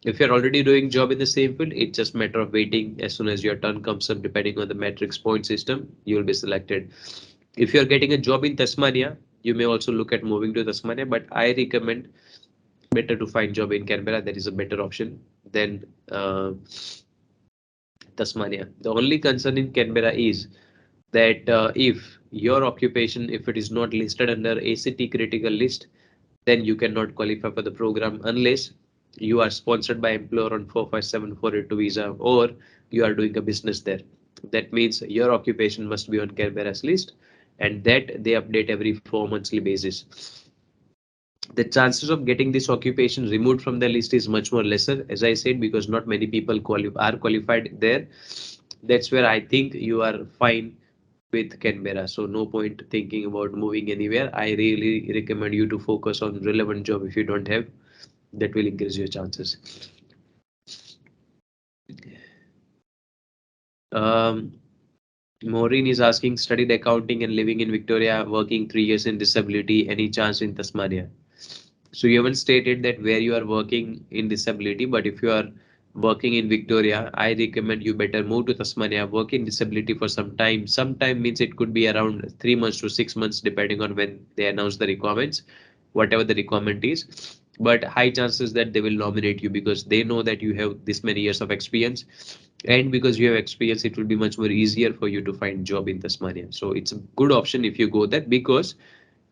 If you're already doing job in the same field, it's just matter of waiting. As soon as your turn comes up, depending on the matrix point system, you will be selected. If you're getting a job in Tasmania, you may also look at moving to Tasmania, but I recommend better to find job in Canberra. That is a better option than Tasmania. The only concern in Canberra is that if your occupation, if it is not listed under ACT critical list, then you cannot qualify for the program unless you are sponsored by employer on 457 482 visa or you are doing a business there. That means your occupation must be on Canberra's list, and that they update every 4 monthly basis. The chances of getting this occupation removed from the list is much more lesser, as I said, because not many people are qualified there. That's where I think you are fine with Canberra. So no point thinking about moving anywhere. I really recommend you to focus on relevant job if you don't have. That will increase your chances. Um, Maureen is asking, studied accounting and living in Victoria, working 3 years in disability, any chance in Tasmania? So you haven't stated that where you are working in disability, but if you are working in Victoria, I recommend you better move to Tasmania, work in disability for some time. Sometime means it could be around 3 months to 6 months, depending on when they announce the requirements, whatever the requirement is. But high chances that they will nominate you because they know that you have this many years of experience. And because you have experience, it will be much more easier for you to find job in Tasmania. So it's a good option if you go there because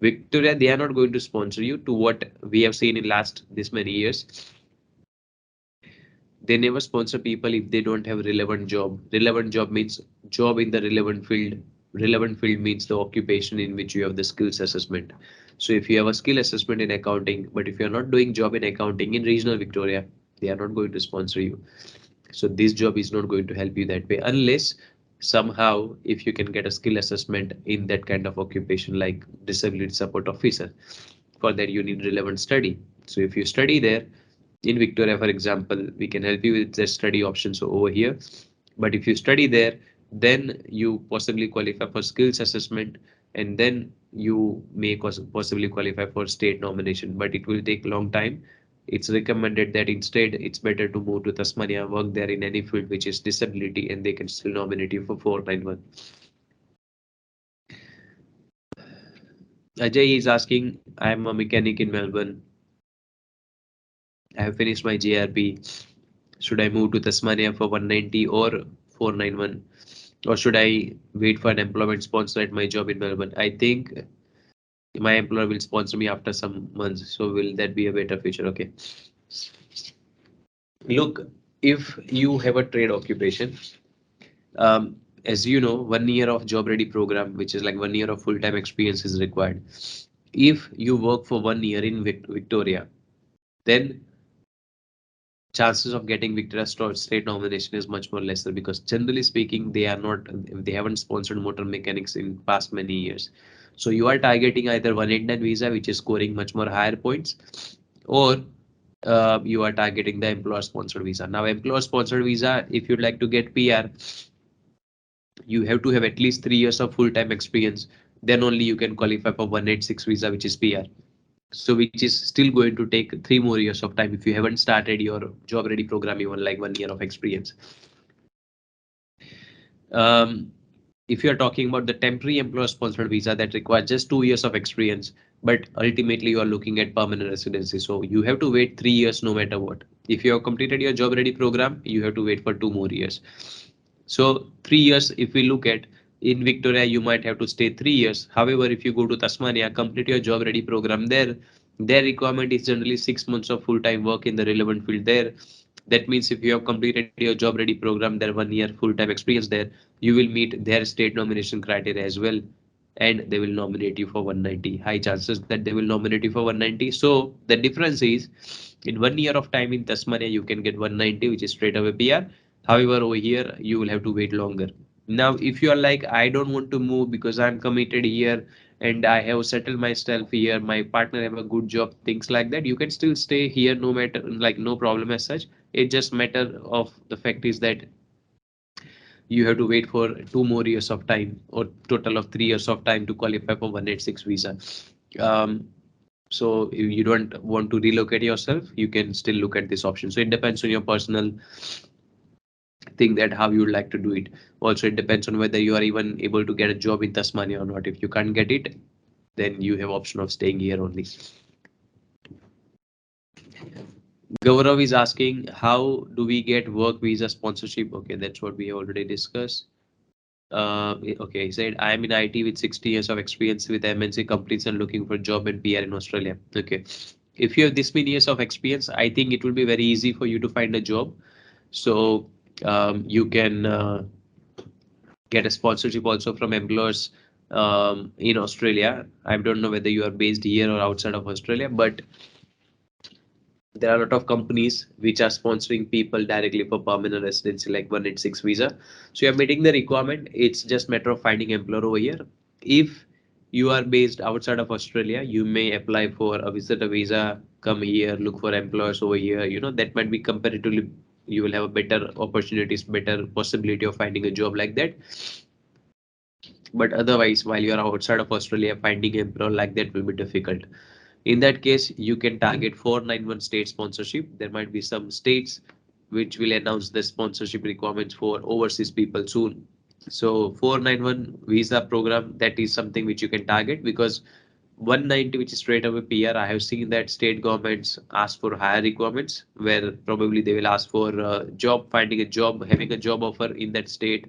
Victoria, they are not going to sponsor you to what we have seen in last this many years. They never sponsor people if they don't have relevant job. Relevant job means job in the relevant field. Relevant field means the occupation in which you have the skills assessment. So if you have a skill assessment in accounting, but if you're not doing job in accounting in regional Victoria, they are not going to sponsor you. So this job is not going to help you that way unless somehow if you can get a skill assessment in that kind of occupation like disability support officer. For that you need relevant study. So if you study there in Victoria, for example, we can help you with the study options over here. But if you study there, then you possibly qualify for skills assessment, and then you may possibly qualify for state nomination, but it will take a long time. It's recommended that instead it's better to move to Tasmania, work there in any field which is disability, and they can still nominate you for 491. Ajay is asking, I'm a mechanic in Melbourne. I have finished my JRP. Should I move to Tasmania for 190 or 491? Or should I wait for an employment sponsor at my job in Melbourne? I think my employer will sponsor me after some months. So will that be a better future? Okay. Look, if you have a trade occupation, as you know, 1 year of job ready program, which is like 1 year of full-time experience is required. If you work for 1 year in Victoria, then chances of getting Victoria state nomination is much more lesser because generally speaking, they haven't sponsored motor mechanics in past many years. So you are targeting either 189 visa, which is scoring much more higher points, or you are targeting the employer sponsored visa. Now, employer sponsored visa, if you'd like to get PR, you have to have at least 3 years of full-time experience. Then only you can qualify for 186 visa, which is PR. So which is still going to take 3 more years of time if you haven't started your job ready program even like 1 year of experience. Um, if you are talking about the temporary employer sponsored visa that requires just 2 years of experience, but ultimately you are looking at permanent residency. So you have to wait 3 years no matter what. If you have completed your job ready program, you have to wait for 2 more years. So 3 years, if we look at in Victoria, you might have to stay 3 years. However, if you go to Tasmania, complete your job ready program there, their requirement is generally 6 months of full-time work in the relevant field there. That means if you have completed your job ready program, their 1 year full-time experience there, you will meet their state nomination criteria as well. And they will nominate you for 190. High chances that they will nominate you for 190. So the difference is in 1 year of time in Tasmania, you can get 190, which is straight away PR. However, over here, you will have to wait longer. Now, if you are like, I don't want to move because I'm committed here and I have settled myself here, my partner have a good job, things like that, you can still stay here no matter, like no problem as such. It just matter of the fact is that you have to wait for 2 more years of time or total of 3 years of time to qualify for 186 visa. Um, so if you don't want to relocate yourself, you can still look at this option. So it depends on your personal thing that how you would like to do it. Also, it depends on whether you are even able to get a job in Tasmania or not. If you can't get it, then you have option of staying here only. Gaurav is asking, how do we get work visa sponsorship? Okay, that's what we already discussed. Okay, he said, I am in IT with 60 years of experience with MNC companies and looking for job and PR in Australia. Okay, if you have this many years of experience, I think it will be very easy for you to find a job. So you can get a sponsorship also from employers in Australia. I don't know whether you are based here or outside of Australia, but there are a lot of companies which are sponsoring people directly for permanent residency like 186 visa. So you're meeting the requirement. It's just matter of finding employer over here. If you are based outside of Australia, you may apply for a visitor visa, come here, look for employers over here. You know, that might be comparatively, you will have a better opportunities, better possibility of finding a job like that. But otherwise, while you are outside of Australia, finding employer like that will be difficult. In that case, you can target 491 state sponsorship. There might be some states which will announce the sponsorship requirements for overseas people soon. So 491 visa program, that is something which you can target because 190, which is straight away PR, I have seen that state governments ask for higher requirements where probably they will ask for job, finding a job, having a job offer in that state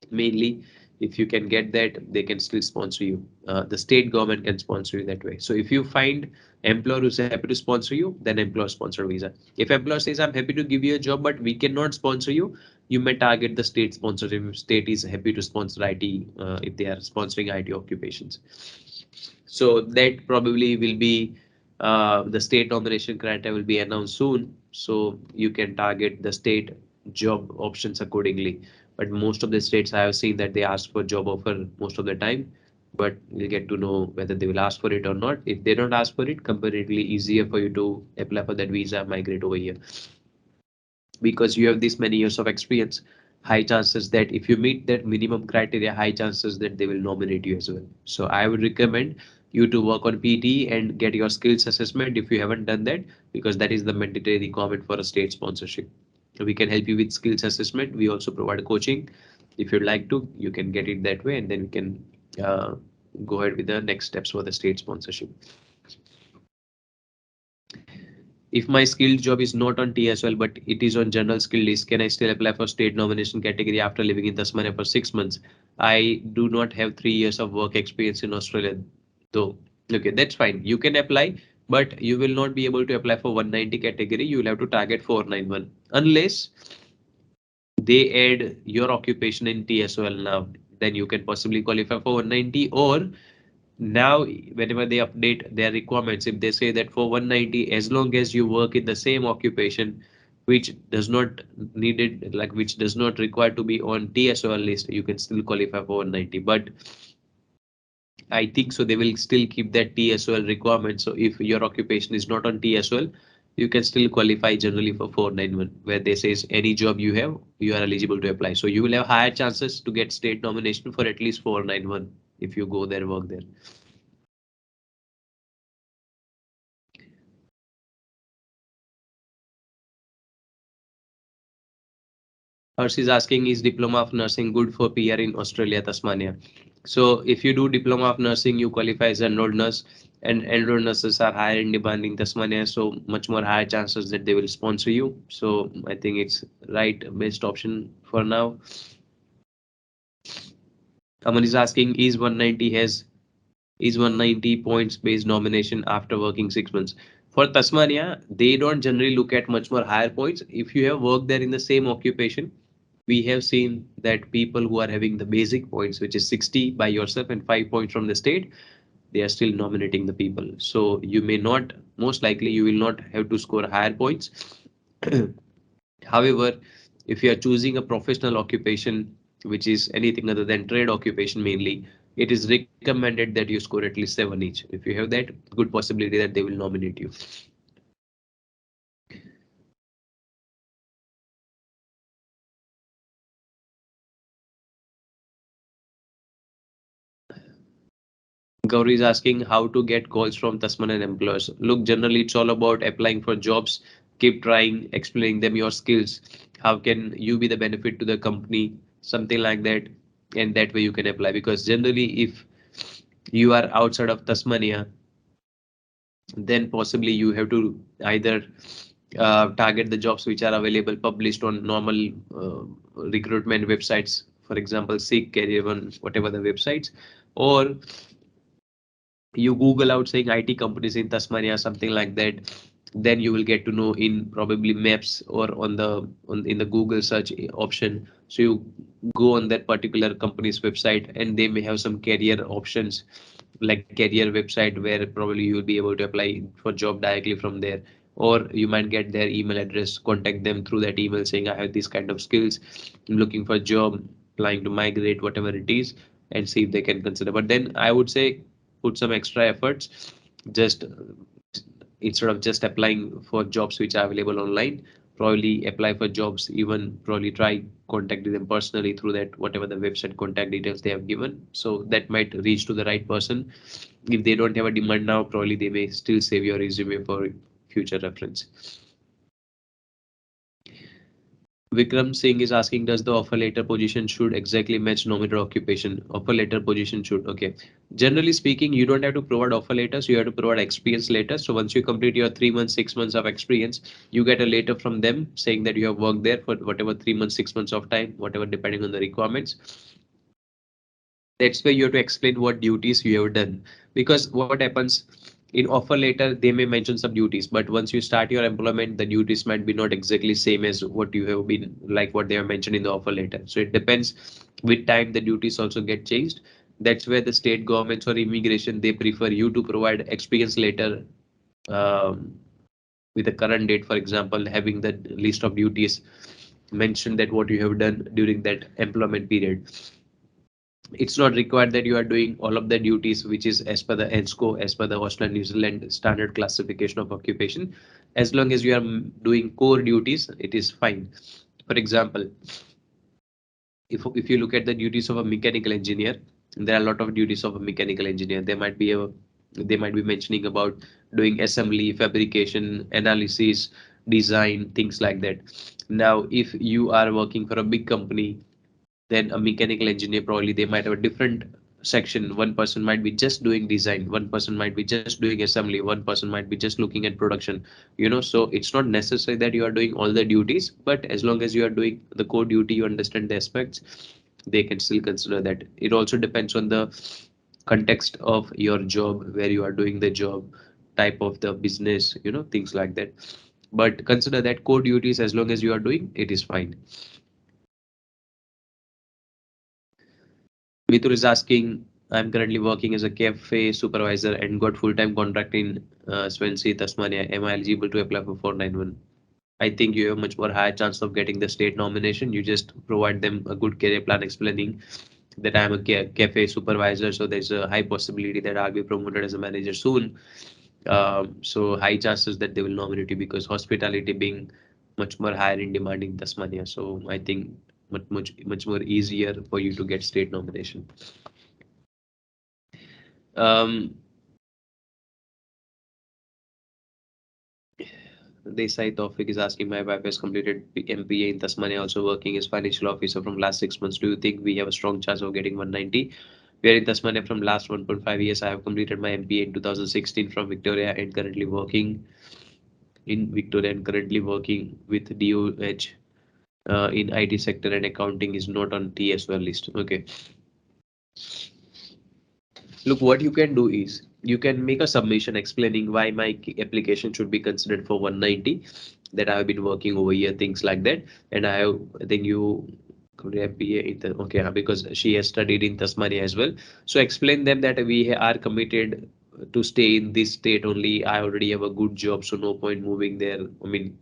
mainly. If you can get that, they can still sponsor you. The state government can sponsor you that way. So if you find employer who's happy to sponsor you, then employer sponsor visa. If employer says I'm happy to give you a job but we cannot sponsor you, you may target the state sponsorship if state is happy to sponsor IT, if they are sponsoring IT occupations. So that probably will be the state nomination criteria will be announced soon. So you can target the state job options accordingly. But most of the states I have seen that they ask for job offer most of the time, but we'll get to know whether they will ask for it or not. If they don't ask for it, comparatively easier for you to apply for that visa, migrate over here. Because you have this many years of experience, high chances that if you meet that minimum criteria, high chances that they will nominate you as well. So I would recommend you to work on PT and get your skills assessment if you haven't done that, because that is the mandatory requirement for a state sponsorship. We can help you with skills assessment. We also provide coaching. If you'd like to, you can get it that way, and then we can uh, go ahead with the next steps for the state sponsorship. If my skilled job is not on TSL but it is on general skill list, can I still apply for state nomination category after living in Tasmania for 6 months? I do not have 3 years of work experience in Australia, though. Okay, that's fine. You can apply, but you will not be able to apply for 190 category. You will have to target 491 unless they add your occupation in TSOL now. Then you can possibly qualify for 190, or now whenever they update their requirements, if they say that for 190, as long as you work in the same occupation which does not needed, like which does not require to be on TSOL list, you can still qualify for 190. But I think so. They will still keep that TSOL requirement. So if your occupation is not on TSOL, you can still qualify generally for 491, where they says any job you have, you are eligible to apply. So you will have higher chances to get state nomination for at least 491 if you go there, work there. Hers is asking, is Diploma of Nursing good for PR in Australia, Tasmania? So if you do Diploma of Nursing, you qualify as enrolled nurse, and enrolled nurses are higher in demand in Tasmania, so much more higher chances that they will sponsor you. So I think it's right best option for now. Aman is asking, is 190 points based nomination after working 6 months? For Tasmania, they don't generally look at much more higher points. If you have worked there in the same occupation, we have seen that people who are having the basic points, which is 60 by yourself and 5 points from the state, they are still nominating the people. So you may not, most likely, you will not have to score higher points. However, if you are choosing a professional occupation, which is anything other than trade occupation mainly, it is recommended that you score at least 7 each. If you have that, good possibility that they will nominate you. Gauri is asking how to get calls from Tasmanian employers. Look, generally it's all about applying for jobs. Keep trying, explaining them your skills. How can you be the benefit to the company? Something like that. And that way you can apply. Because generally, if you are outside of Tasmania, then possibly you have to either target the jobs which are available published on normal recruitment websites, for example, Seek, Career One, whatever the websites, or you Google out saying IT companies in Tasmania, something like that, then you will get to know in probably maps or in the Google search option. So you go on that particular company's website and they may have some career options like career website where probably you will be able to apply for job directly from there, or you might get their email address, contact them through that email saying I have these kind of skills, I'm looking for a job, applying to migrate, whatever it is, and see if they can consider. But then I would say put some extra efforts, just instead of just applying for jobs which are available online, probably apply for jobs, even probably try contacting them personally through that whatever the website contact details they have given, so that might reach to the right person. If they don't have a demand now, probably they may still save your resume for future reference. Vikram Singh is asking, does the offer letter position should exactly match nominated occupation? Offer letter position should, okay. Generally speaking, you don't have to provide offer letters, you have to provide experience letters. So once you complete your 3 months, 6 months of experience, you get a letter from them saying that you have worked there for whatever 3 months, 6 months of time, whatever, depending on the requirements. That's where you have to explain what duties you have done. Because what happens in offer letter, they may mention some duties, but once you start your employment, the duties might be not exactly same as what you have been like what they have mentioned in the offer letter. So it depends. With time, the duties also get changed. That's where the state governments or immigration, they prefer you to provide experience letter um, with a current date, for example, having the list of duties mentioned that what you have done during that employment period. It's not required that you are doing all of the duties which is as per the ENSCO, as per the Australia New Zealand standard classification of occupation. As long as you are doing core duties, it is fine. For example, if you look at the duties of a mechanical engineer, there are a lot of duties of a mechanical engineer. They might be mentioning about doing assembly, fabrication, analysis, design, things like that. Now if you are working for a big company, then a mechanical engineer, probably they might have a different section. One person might be just doing design, one person might be just doing assembly, one person might be just looking at production, so it's not necessary that you are doing all the duties, but as long as you are doing the core duty, you understand the aspects, they can still consider that. It also depends on the context of your job, where you are doing the job, type of the business, things like that. But consider that core duties, as long as you are doing, it is fine. Vitur is asking, I'm currently working as a cafe supervisor and got full-time contract in Swansea, Tasmania. Am I eligible to apply for 491? I think you have much more higher chance of getting the state nomination. You just provide them a good career plan explaining that I'm a cafe supervisor, so there's a high possibility that I'll be promoted as a manager soon. So high chances that they will nominate you because hospitality being much more higher in demand in Tasmania. So I think much more easier for you to get state nomination. Um, Desai Taufik is asking, my wife has completed MPA in Tasmania, also working as financial officer from last 6 months. Do you think we have a strong chance of getting 190? We are in Tasmania from last 1.5 years. I have completed my MPA in 2016 from Victoria and currently working with DOH in IT sector, and accounting is not on TS12 list. Okay. Look, what you can do is you can make a submission explaining why my application should be considered for 190, that I have been working over here, things like that. And I think you could have BA in the, okay, because she has studied in Tasmania as well. So explain them that we are committed to stay in this state only. I already have a good job, so no point moving there. I mean,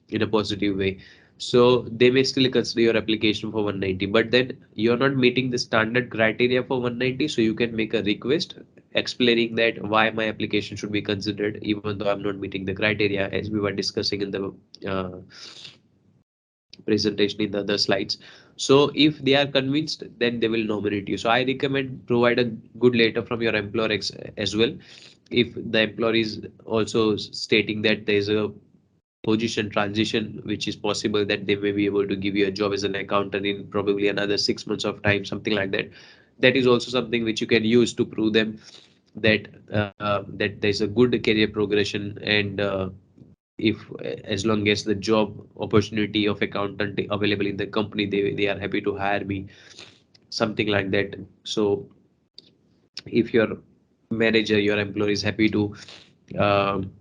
in a positive way. So they may still consider your application for 190, but then you're not meeting the standard criteria for 190. So you can make a request explaining that why my application should be considered, even though I'm not meeting the criteria, as we were discussing in the presentation in the other slides. So if they are convinced, then they will nominate you. So I recommend provide a good letter from your employer as well. If the employer is also stating that there is a position transition which is possible, that they may be able to give you a job as an accountant in probably another 6 months of time, something like that. That is also something which you can use to prove them that that there's a good career progression, and if as long as the job opportunity of accountant available in the company, they are happy to hire me, something like that. So if your manager, your employer is happy to um,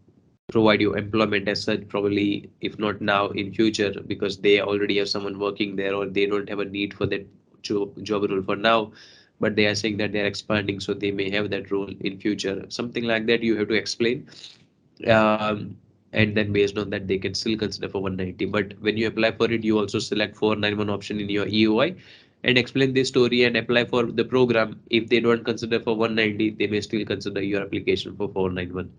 provide you employment as such, probably if not now, in future, because they already have someone working there, or they don't have a need for that job role for now, but they are saying that they are expanding, so they may have that role in future, something like that. You have to explain, um, and then based on that they can still consider for 190. But when you apply for it, you also select 491 option in your EOI and explain this story and apply for the program. If they don't consider for 190, they may still consider your application for 491.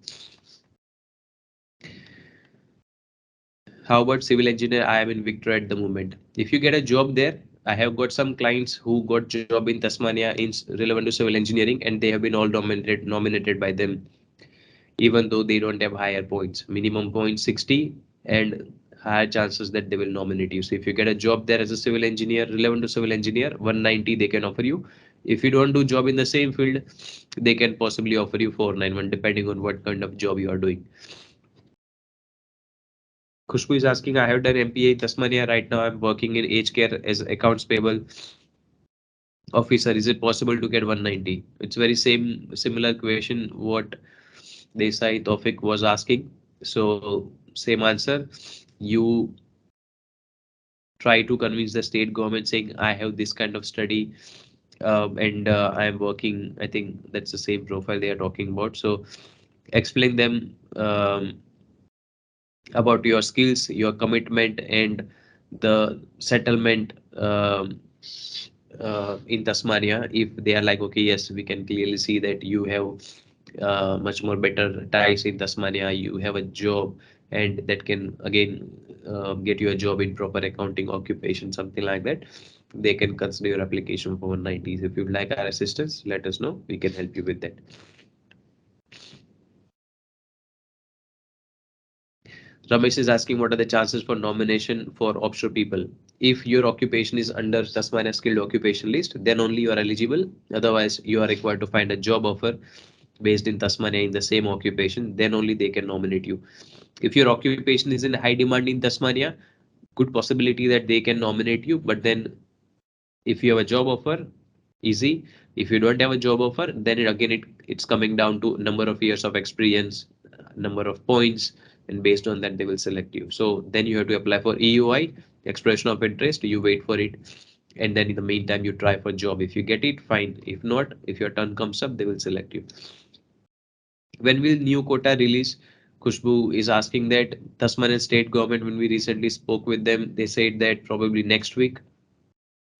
How about civil engineer? I am in Victoria at the moment. If you get a job there, I have got some clients who got job in Tasmania in relevant to civil engineering, and they have been all nominated by them, even though they don't have higher points, minimum point 60, and higher chances that they will nominate you. So if you get a job there as a civil engineer, relevant to civil engineer, 190 they can offer you. If you don't do job in the same field, they can possibly offer you 491, depending on what kind of job you are doing. Khushbu is asking, I have done MPA in Tasmania. Right now, I'm working in aged care as accounts payable officer. Is it possible to get 190? It's very similar question what Desai Tofik was asking. So same answer. You try to convince the state government saying, I have this kind of study, and I am working. I think that's the same profile they are talking about. So explain them about your skills, your commitment, and the settlement in Tasmania. If they are like, okay, yes, we can clearly see that you have much more better ties in Tasmania, you have a job, and that can again get you a job in proper accounting occupation, something like that. They can consider your application for 190s. If you'd like our assistance, let us know. We can help you with that. Ramesh is asking, what are the chances for nomination for offshore people? If your occupation is under Tasmania skilled occupation list, then only you are eligible. Otherwise, you are required to find a job offer based in Tasmania in the same occupation. Then only they can nominate you. If your occupation is in high demand in Tasmania, good possibility that they can nominate you. But then if you have a job offer, easy. If you don't have a job offer, then it's coming down to number of years of experience, number of points, and based on that they will select you. So then you have to apply for EUI, expression of interest. You wait for it, and then in the meantime you try for job. If you get it, fine. If not, if your turn comes up, they will select you. When will new quota release? Khushbu is asking that. Tasmanian state government, when we recently spoke with them, they said that probably next week.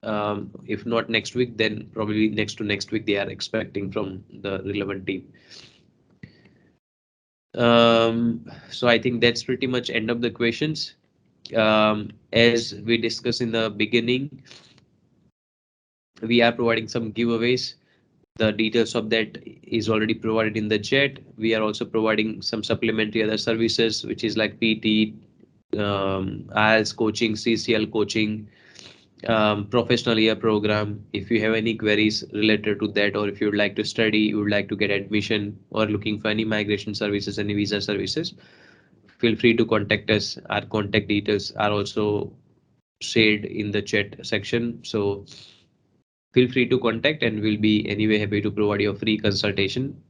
If not next week, then probably next to next week they are expecting from the relevant team. So I think that's pretty much end of the questions. As we discussed in the beginning, we are providing some giveaways. The details of that is already provided in the chat. We are also providing some supplementary other services, which is like PT, IELTS coaching, CCL coaching, professional year program. If you have any queries related to that, or if you would like to study, you would like to get admission, or looking for any migration services, any visa services, feel free to contact us. Our contact details are also shared in the chat section. So feel free to contact, and we'll be anyway happy to provide you a free consultation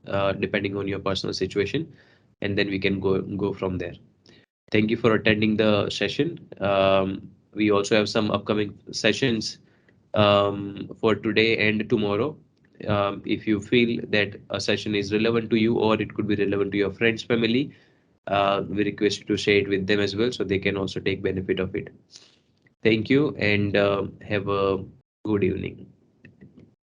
depending on your personal situation, and then we can go from there. Thank you for attending the session. We also have some upcoming sessions for today and tomorrow. If you feel that a session is relevant to you, or it could be relevant to your friends, family, we request you to share it with them as well, so they can also take benefit of it. Thank you, and have a good evening.